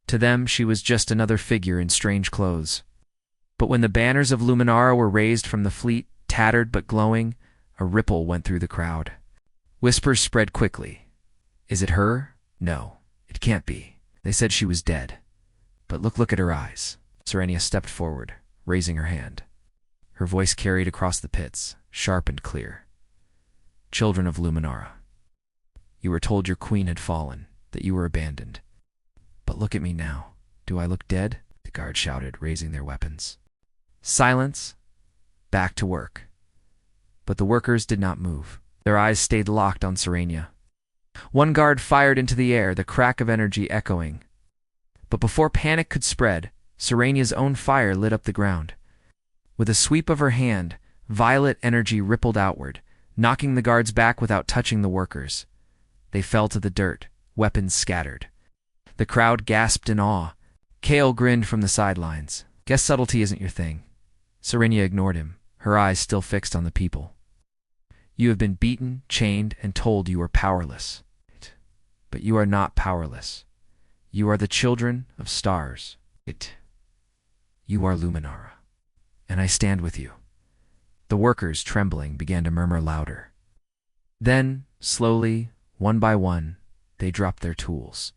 To them, she was just another figure in strange clothes. But when the banners of Luminara were raised from the fleet, tattered but glowing, a ripple went through the crowd. Whispers spread quickly. Is it her? No, it can't be. They said she was dead. But look at her eyes. Serenia stepped forward, raising her hand. Her voice carried across the pits, sharp and clear. Children of Luminara, you were told your queen had fallen, that you were abandoned. But look at me now. Do I look dead? The guards shouted, raising their weapons. Silence. Back to work. But the workers did not move. Their eyes stayed locked on Serenia. One guard fired into the air, the crack of energy echoing. But before panic could spread, Serenia's own fire lit up the ground. With a sweep of her hand, violet energy rippled outward, knocking the guards back without touching the workers. They fell to the dirt, weapons scattered. The crowd gasped in awe. Kale grinned from the sidelines. Guess subtlety isn't your thing. Serenia ignored him, her eyes still fixed on the people. You have been beaten, chained, and told you are powerless. But you are not powerless. You are the children of stars. You are Luminara. And I stand with you. The workers, trembling, began to murmur louder. Then, slowly, one by one, they dropped their tools.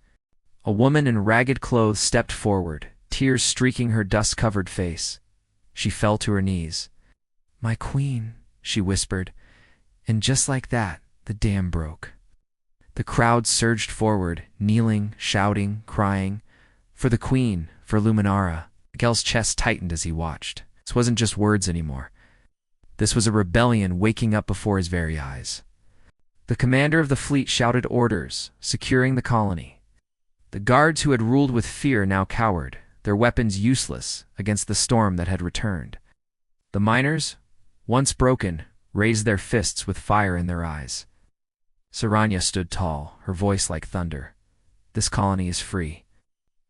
A woman in ragged clothes stepped forward, tears streaking her dust-covered face. She fell to her knees. My queen, she whispered, and just like that, the dam broke. The crowd surged forward, kneeling, shouting, crying. For the queen, for Luminara. Miguel's chest tightened as he watched. This wasn't just words anymore. This was a rebellion waking up before his very eyes. The commander of the fleet shouted orders, securing the colony. The guards who had ruled with fear now cowered, their weapons useless against the storm that had returned. The miners, once broken, raised their fists with fire in their eyes. Saranya stood tall, her voice like thunder. This colony is free.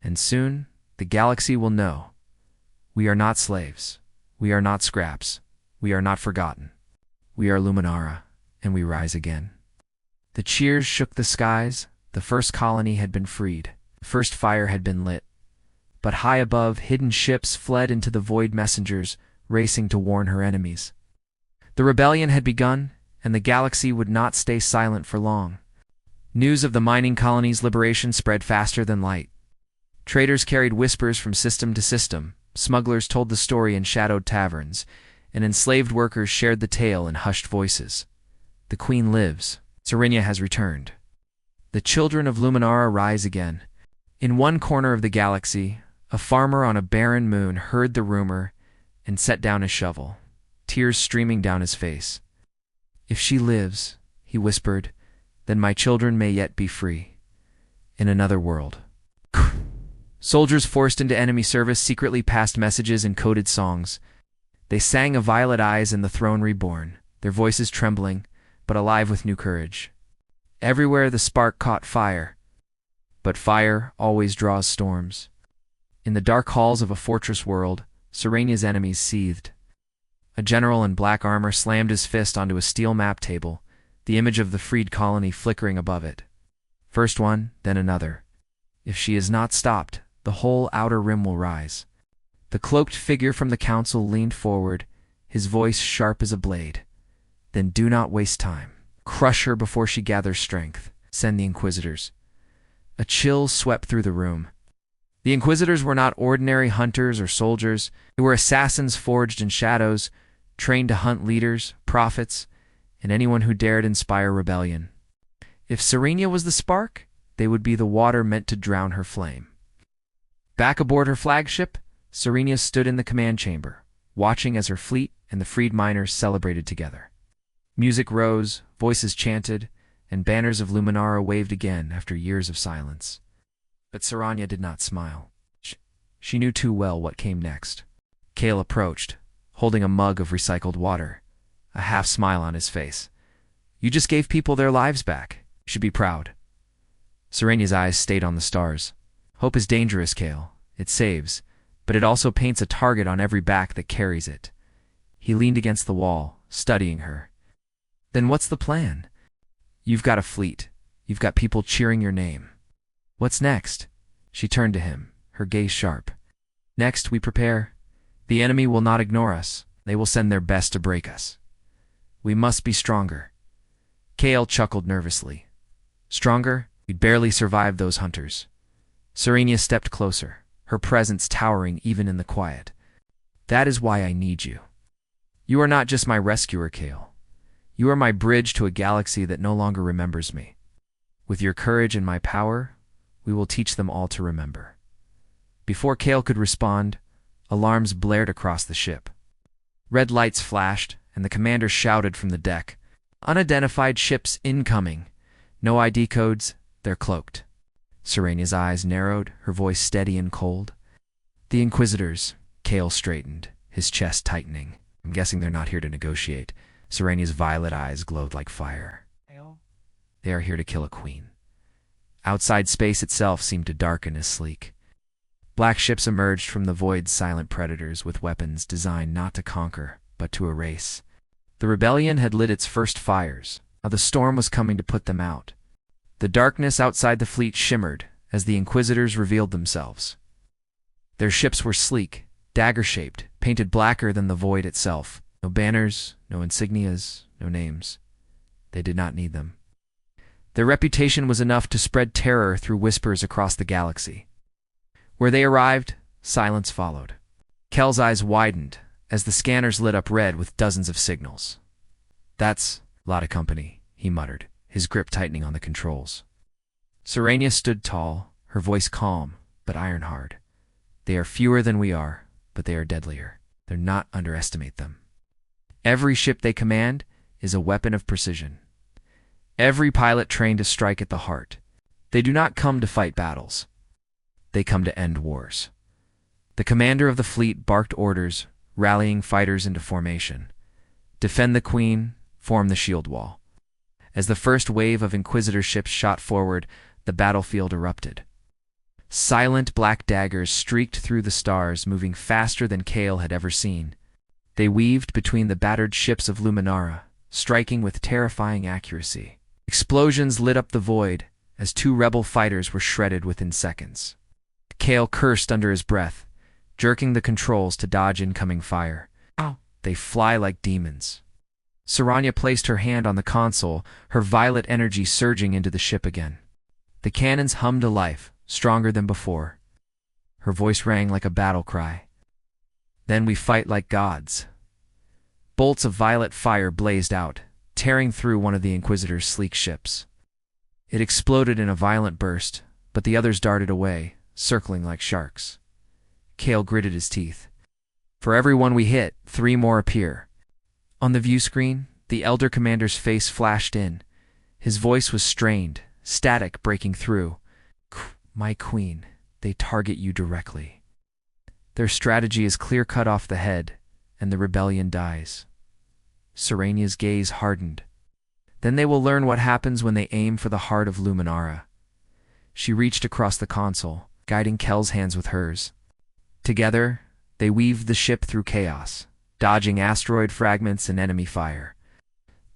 And soon, the galaxy will know. We are not slaves. We are not scraps. We are not forgotten. We are Luminara, and we rise again. The cheers shook the skies. The first colony had been freed. The first fire had been lit. But high above, hidden ships fled into the void, messengers racing to warn her enemies. The rebellion had begun, and the galaxy would not stay silent for long. News of the mining colony's liberation spread faster than light. Traders carried whispers from system to system, smugglers told the story in shadowed taverns, and enslaved workers shared the tale in hushed voices. The Queen lives. Saranya has returned. The children of Luminara rise again. In one corner of the galaxy, a farmer on a barren moon heard the rumor and set down his shovel, tears streaming down his face. If she lives, he whispered, then my children may yet be free. In another world. Soldiers forced into enemy service secretly passed messages in coded songs. They sang of violet eyes and the throne reborn, their voices trembling, but alive with new courage. Everywhere the spark caught fire. But fire always draws storms. In the dark halls of a fortress world, Saranya's enemies seethed. A general in black armor slammed his fist onto a steel map table, the image of the freed colony flickering above it. First one, then another. If she is not stopped, the whole outer rim will rise. The cloaked figure from the council leaned forward, his voice sharp as a blade. Then do not waste time. Crush her before she gathers strength. Send the Inquisitors. A chill swept through the room. The Inquisitors were not ordinary hunters or soldiers. They were assassins forged in shadows, trained to hunt leaders, prophets, and anyone who dared inspire rebellion. If Saranya was the spark, they would be the water meant to drown her flame. Back aboard her flagship, Saranya stood in the command chamber, watching as her fleet and the freed miners celebrated together. Music rose, voices chanted, and banners of Luminara waved again after years of silence. But Saranya did not smile. She knew too well what came next. Kale approached, holding a mug of recycled water, a half smile on his face. You just gave people their lives back. You should be proud. Saranya's eyes stayed on the stars. Hope is dangerous, Kale. It saves, but it also paints a target on every back that carries it. He leaned against the wall, studying her. Then what's the plan? You've got a fleet. You've got people cheering your name. What's next? She turned to him, her gaze sharp. Next, we prepare. The enemy will not ignore us. They will send their best to break us. We must be stronger. Kale chuckled nervously. Stronger? We'd barely survive those hunters. Saranya stepped closer, her presence towering even in the quiet. That is why I need you. You are not just my rescuer, Kale. You are my bridge to a galaxy that no longer remembers me. With your courage and my power, we will teach them all to remember. Before Kale could respond, alarms blared across the ship. Red lights flashed, and the commander shouted from the deck, "Unidentified ships incoming. No ID codes, they're cloaked." Saranya's eyes narrowed, her voice steady and cold. The Inquisitors. Kale straightened, his chest tightening. I'm guessing they're not here to negotiate. Saranya's violet eyes glowed like fire. They are here to kill a queen. Outside space itself seemed to darken as sleek. Black ships emerged from the void's silent predators with weapons designed not to conquer, but to erase. The rebellion had lit its first fires. Now the storm was coming to put them out. The darkness outside the fleet shimmered as the Inquisitors revealed themselves. Their ships were sleek, dagger-shaped, painted blacker than the void itself. No banners, no insignias, no names. They did not need them. Their reputation was enough to spread terror through whispers across the galaxy. Where they arrived, silence followed. Kel's eyes widened as the scanners lit up red with dozens of signals. That's a lot of company, he muttered, his grip tightening on the controls. Saranya stood tall, her voice calm, but iron-hard. They are fewer than we are, but they are deadlier. Do not underestimate them. Every ship they command is a weapon of precision. Every pilot trained to strike at the heart. They do not come to fight battles. They come to end wars. The commander of the fleet barked orders, rallying fighters into formation. Defend the Queen, form the shield wall. As the first wave of Inquisitor ships shot forward, the battlefield erupted. Silent black daggers streaked through the stars, moving faster than Kale had ever seen. They weaved between the battered ships of Luminara, striking with terrifying accuracy. Explosions lit up the void as two rebel fighters were shredded within seconds. Kale cursed under his breath, jerking the controls to dodge incoming fire. Ow! They fly like demons. Saranya placed her hand on the console, her violet energy surging into the ship again. The cannons hummed to life, stronger than before. Her voice rang like a battle cry. Then we fight like gods. Bolts of violet fire blazed out, tearing through one of the Inquisitor's sleek ships. It exploded in a violent burst, but the others darted away, circling like sharks. Kale gritted his teeth. For every one we hit, 3 more appear. On the view screen, the Elder Commander's face flashed in. His voice was strained, static breaking through. My Queen, they target you directly. Their strategy is clear-cut off the head, and the rebellion dies. Saranya's gaze hardened. Then they will learn what happens when they aim for the heart of Luminara. She reached across the console, guiding Kel's hands with hers. Together, they weaved the ship through chaos, dodging asteroid fragments and enemy fire.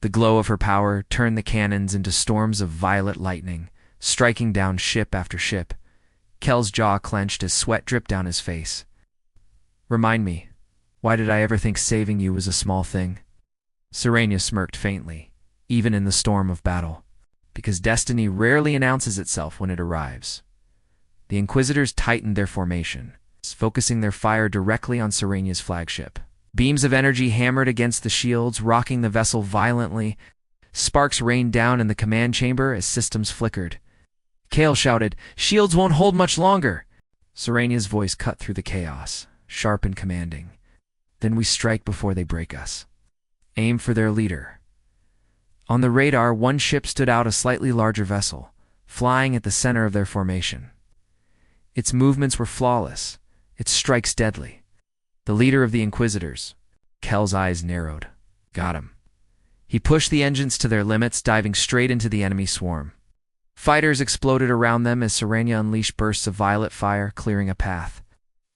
The glow of her power turned the cannons into storms of violet lightning, striking down ship after ship. Kel's jaw clenched as sweat dripped down his face. Remind me, why did I ever think saving you was a small thing? Saranya smirked faintly, even in the storm of battle. Because destiny rarely announces itself when it arrives. The Inquisitors tightened their formation, focusing their fire directly on Saranya's flagship. Beams of energy hammered against the shields, rocking the vessel violently. Sparks rained down in the command chamber as systems flickered. Kale shouted, "Shields won't hold much longer!" Saranya's voice cut through the chaos, sharp and commanding. Then we strike before they break us. Aim for their leader. On the radar, one ship stood out, a slightly larger vessel, flying at the center of their formation. Its movements were flawless, its strikes deadly. The leader of the Inquisitors. Kel's eyes narrowed. Got him. He pushed the engines to their limits, diving straight into the enemy swarm. Fighters exploded around them as Saranya unleashed bursts of violet fire, clearing a path.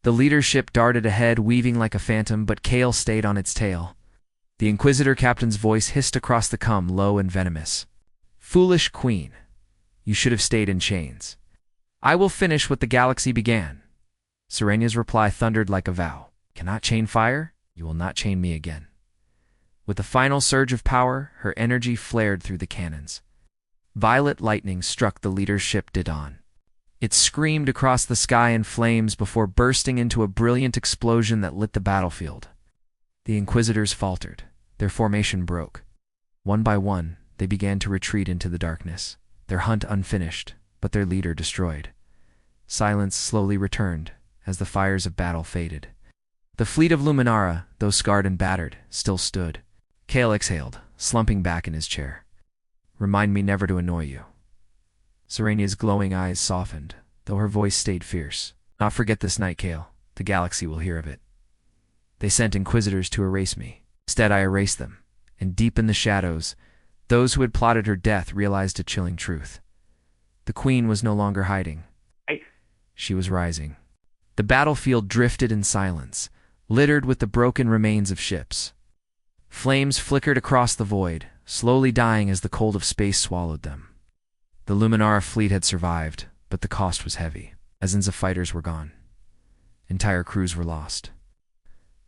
The leader's ship darted ahead, weaving like a phantom, but Kale stayed on its tail. The Inquisitor captain's voice hissed across the comm, low and venomous. "Foolish Queen, you should have stayed in chains. I will finish what the galaxy began." Saranya's reply thundered like a vow. "Cannot chain fire? You will not chain me again." With a final surge of power, her energy flared through the cannons. Violet lightning struck the leader's ship Didon. It screamed across the sky in flames before bursting into a brilliant explosion that lit the battlefield. The Inquisitors faltered. Their formation broke. One by one, they began to retreat into the darkness, their hunt unfinished, but their leader destroyed. Silence slowly returned as the fires of battle faded. The fleet of Luminara, though scarred and battered, still stood. Kale exhaled, slumping back in his chair. "Remind me never to annoy you." Saranya's glowing eyes softened, though her voice stayed fierce. "Not forget this night, Kale. The galaxy will hear of it. They sent Inquisitors to erase me. Instead, I erased them, and deep in the shadows, those who had plotted her death realized a chilling truth. The Queen was no longer hiding. She was rising." The battlefield drifted in silence, littered with the broken remains of ships. Flames flickered across the void, slowly dying as the cold of space swallowed them. The Luminara fleet had survived, but the cost was heavy. Dozens of fighters were gone. Entire crews were lost.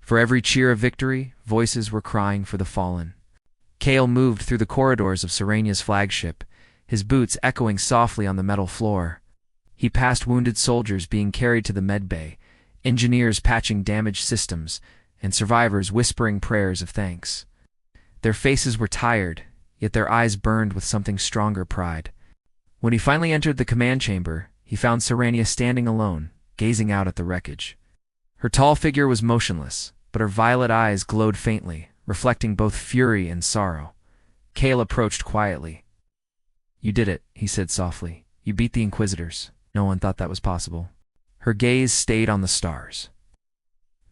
For every cheer of victory, voices were crying for the fallen. Kale moved through the corridors of Saranya's flagship, his boots echoing softly on the metal floor. He passed wounded soldiers being carried to the medbay, engineers patching damaged systems, and survivors whispering prayers of thanks. Their faces were tired, yet their eyes burned with something stronger pride. When he finally entered the command chamber, he found Saranya standing alone, gazing out at the wreckage. Her tall figure was motionless, but her violet eyes glowed faintly, reflecting both fury and sorrow. Kale approached quietly. "You did it," he said softly. "You beat the Inquisitors. No one thought that was possible." Her gaze stayed on the stars.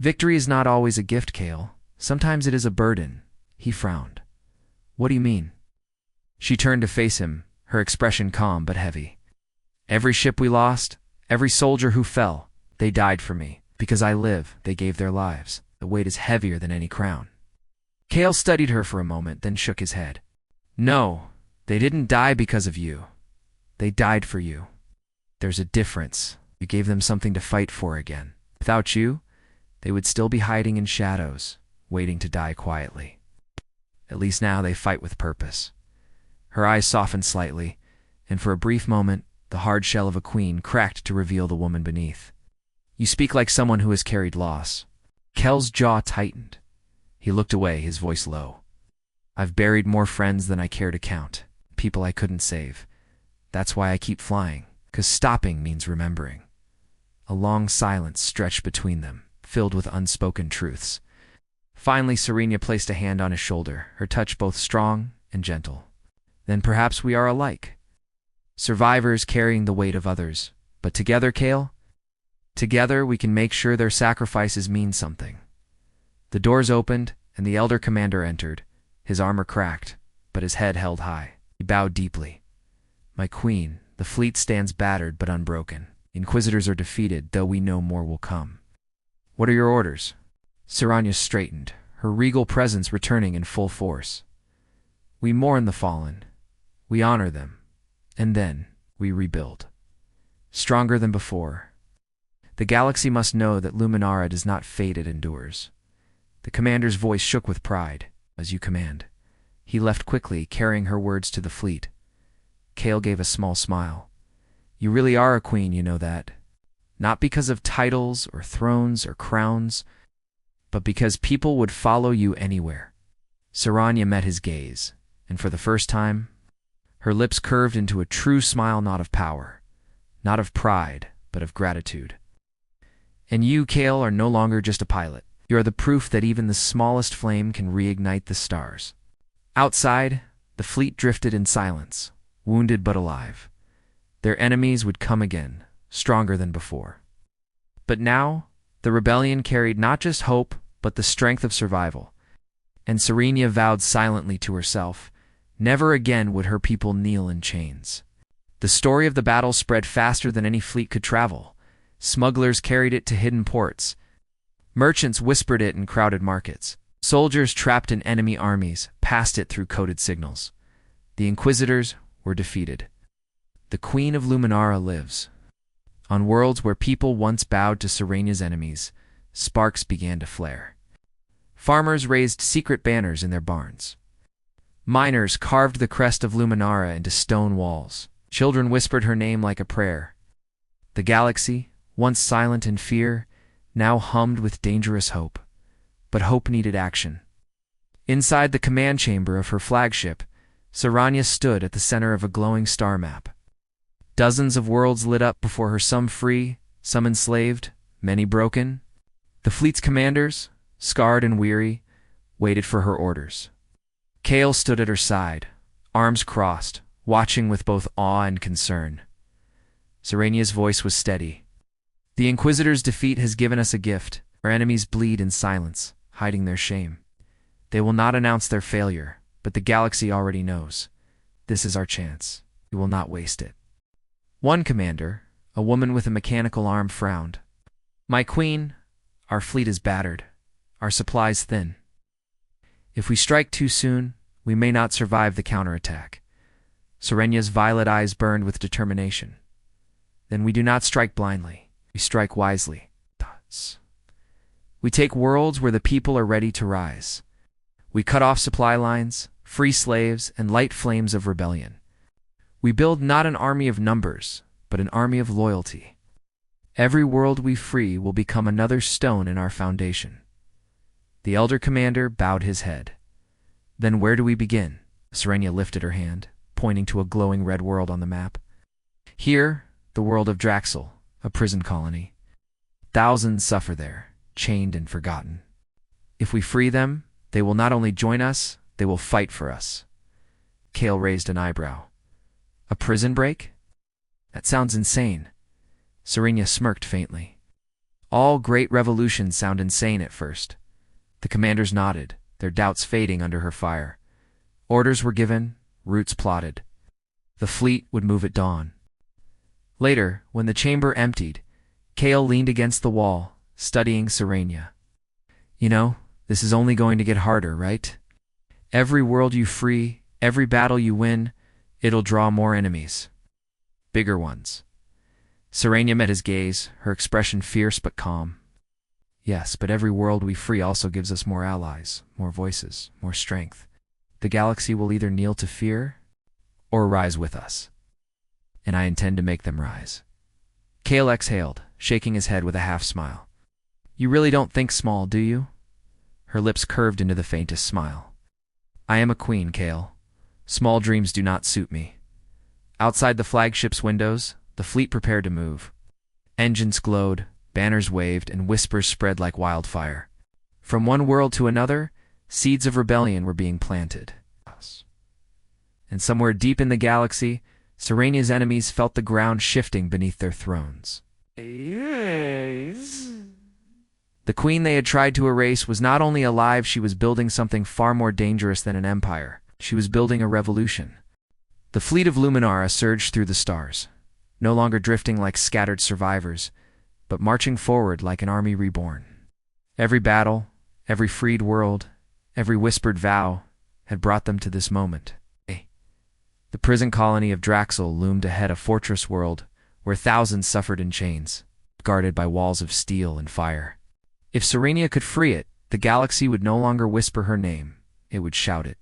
Victory is not always a gift, Kale. Sometimes it is a burden. He frowned. What do you mean? She turned to face him, her expression calm but heavy. Every ship we lost, every soldier who fell, they died for me. Because I live, they gave their lives. The weight is heavier than any crown. Kale studied her for a moment, then shook his head. No, they didn't die because of you. They died for you. There's a difference. You gave them something to fight for again. Without you, they would still be hiding in shadows, waiting to die quietly. At least now they fight with purpose. Her eyes softened slightly, and for a brief moment, the hard shell of a queen cracked to reveal the woman beneath. You speak like someone who has carried loss. Kel's jaw tightened. He looked away, his voice low. I've buried more friends than I care to count, people I couldn't save. That's why I keep flying, 'cause stopping means remembering. A long silence stretched between them, filled with unspoken truths. Finally, Serena placed a hand on his shoulder, her touch both strong and gentle. Then perhaps we are alike. Survivors carrying the weight of others. But together, Kale? Together we can make sure their sacrifices mean something. The doors opened, and the elder commander entered. His armor cracked, but his head held high. He bowed deeply. My queen, the fleet stands battered but unbroken. Inquisitors are defeated, though we know more will come. What are your orders? Serena straightened, her regal presence returning in full force. We mourn the fallen. We honor them. And then we rebuild. Stronger than before. The galaxy must know that Luminara does not fade, it endures. The commander's voice shook with pride. As you command. He left quickly, carrying her words to the fleet. Kale gave a small smile. You really are a queen, you know that. Not because of titles or thrones or crowns, but because people would follow you anywhere. Serena met his gaze, and for the first time, her lips curved into a true smile, not of power, not of pride, but of gratitude. And you, Kale, are no longer just a pilot. You are the proof that even the smallest flame can reignite the stars. Outside, the fleet drifted in silence, wounded but alive. Their enemies would come again, stronger than before. But now, the rebellion carried not just hope, but the strength of survival. And Serena vowed silently to herself, never again would her people kneel in chains. The story of the battle spread faster than any fleet could travel. Smugglers carried it to hidden ports. Merchants whispered it in crowded markets. Soldiers trapped in enemy armies passed it through coded signals. The Inquisitors were defeated. The Queen of Luminara lives. On worlds where people once bowed to Serena's enemies, sparks began to flare. Farmers raised secret banners in their barns. Miners carved the crest of Luminara into stone walls. Children whispered her name like a prayer. The galaxy, once silent in fear, now hummed with dangerous hope. But hope needed action. Inside the command chamber of her flagship, Serena stood at the center of a glowing star map. Dozens of worlds lit up before her, some free, some enslaved, many broken. The fleet's commanders, scarred and weary, waited for her orders. Kale stood at her side, arms crossed, watching with both awe and concern. Serena's voice was steady. The Inquisitor's defeat has given us a gift. Our enemies bleed in silence, hiding their shame. They will not announce their failure, but the galaxy already knows. This is our chance. We will not waste it. One commander, a woman with a mechanical arm, frowned. My queen, our fleet is battered, our supplies thin. If we strike too soon, we may not survive the counterattack. Serena's violet eyes burned with determination. Then we do not strike blindly. We strike wisely. We take worlds where the people are ready to rise. We cut off supply lines, free slaves, and light flames of rebellion. We build not an army of numbers, but an army of loyalty. Every world we free will become another stone in our foundation. The elder commander bowed his head. Then where do we begin? Serena lifted her hand, pointing to a glowing red world on the map. Here, the world of Draxel, a prison colony. Thousands suffer there, chained and forgotten. If we free them, they will not only join us, they will fight for us. Kale raised an eyebrow. A prison break? That sounds insane. Serena smirked faintly. All great revolutions sound insane at first. The commanders nodded, their doubts fading under her fire. Orders were given, routes plotted. The fleet would move at dawn. Later, when the chamber emptied, Kale leaned against the wall, studying Serenia. You know, this is only going to get harder, right? Every world you free, every battle you win, it'll draw more enemies. Bigger ones. Serenia met his gaze, her expression fierce but calm. Yes, but every world we free also gives us more allies, more voices, more strength. The galaxy will either kneel to fear or rise with us. And I intend to make them rise. Kale exhaled, shaking his head with a half-smile. You really don't think small, do you? Her lips curved into the faintest smile. I am a queen, Kale. Small dreams do not suit me. Outside the flagship's windows, the fleet prepared to move. Engines glowed, banners waved, and whispers spread like wildfire. From one world to another, seeds of rebellion were being planted. And somewhere deep in the galaxy, Serenia's enemies felt the ground shifting beneath their thrones. Yes. The queen they had tried to erase was not only alive, she was building something far more dangerous than an empire. She was building a revolution. The fleet of Luminara surged through the stars, no longer drifting like scattered survivors, but marching forward like an army reborn. Every battle, every freed world, every whispered vow had brought them to this moment. The prison colony of Draxel loomed ahead, a fortress world where thousands suffered in chains, guarded by walls of steel and fire. If Serenia could free it, the galaxy would no longer whisper her name, it would shout it.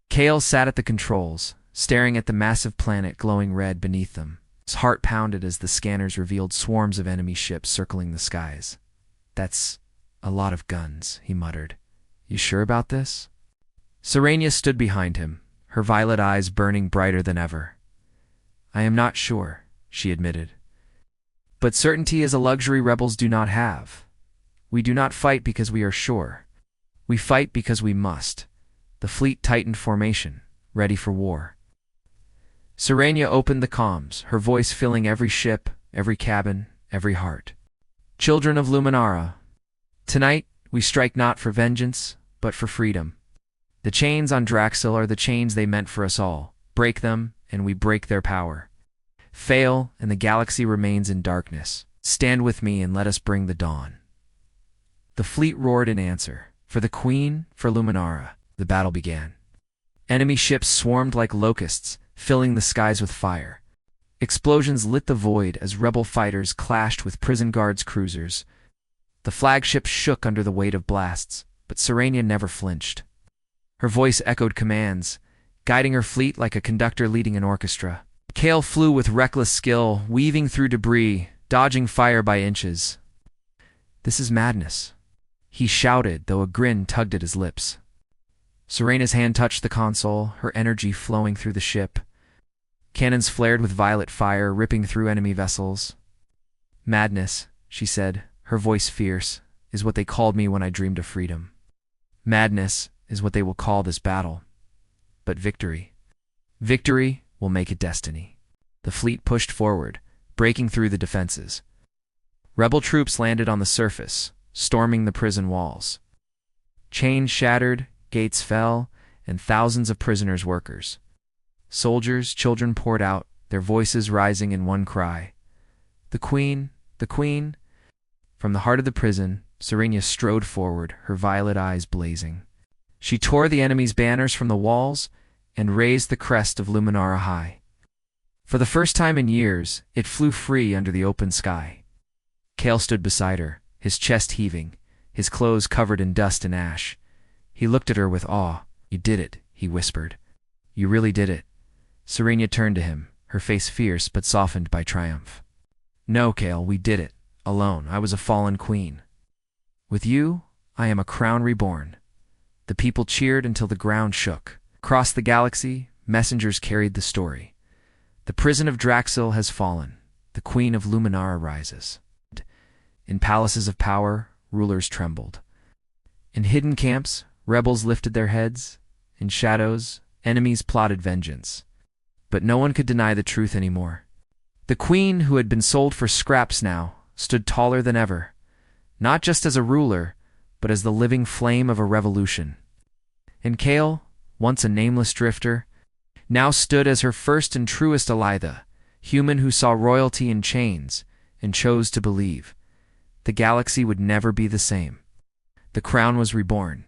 Kale sat at the controls, staring at the massive planet glowing red beneath them. His heart pounded as the scanners revealed swarms of enemy ships circling the skies. That's a lot of guns, he muttered. You sure about this? Serenia stood behind him, her violet eyes burning brighter than ever. I am not sure, she admitted. But certainty is a luxury rebels do not have. We do not fight because we are sure. We fight because we must. The fleet tightened formation, ready for war. Serenia opened the comms, her voice filling every ship, every cabin, every heart. Children of Luminara, tonight we strike not for vengeance, but for freedom. The chains on Draxel are the chains they meant for us all. Break them, and we break their power. Fail, and the galaxy remains in darkness. Stand with me and let us bring the dawn. The fleet roared in answer. For the Queen, for Luminara. The battle began. Enemy ships swarmed like locusts, filling the skies with fire. Explosions lit the void as rebel fighters clashed with prison guards' cruisers. The flagship shook under the weight of blasts, but Serenia never flinched. Her voice echoed commands, guiding her fleet like a conductor leading an orchestra. Kale flew with reckless skill, weaving through debris, dodging fire by inches. This is madness, he shouted, though a grin tugged at his lips. Serena's hand touched the console, her energy flowing through the ship. Cannons flared with violet fire, ripping through enemy vessels. Madness, she said, her voice fierce, is what they called me when I dreamed of freedom. Madness is what they will call this battle. But victory will make it destiny. The fleet pushed forward, breaking through the defenses. Rebel troops landed on the surface, storming the prison walls. Chains shattered, gates fell, and thousands of prisoners workers. Soldiers, children poured out, their voices rising in one cry. The Queen, the Queen! From the heart of the prison, Serenia strode forward, her violet eyes blazing. She tore the enemy's banners from the walls and raised the crest of Luminara high. For the first time in years, it flew free under the open sky. Kale stood beside her, his chest heaving, his clothes covered in dust and ash. He looked at her with awe. You did it, he whispered. You really did it. Serenia turned to him, her face fierce but softened by triumph. No, Kale, we did it. Alone, I was a fallen queen. With you, I am a crown reborn. The people cheered until the ground shook. Across the galaxy, messengers carried the story. The prison of Draxel has fallen. The Queen of Luminara rises. In palaces of power, rulers trembled. In hidden camps, rebels lifted their heads. In shadows, enemies plotted vengeance. But no one could deny the truth anymore. The Queen, who had been sold for scraps now, stood taller than ever. not just as a ruler, but as the living flame of a revolution. And Kale, once a nameless drifter, now stood as her first and truest Alitha, human who saw royalty in chains and chose to believe. The galaxy would never be the same. The crown was reborn,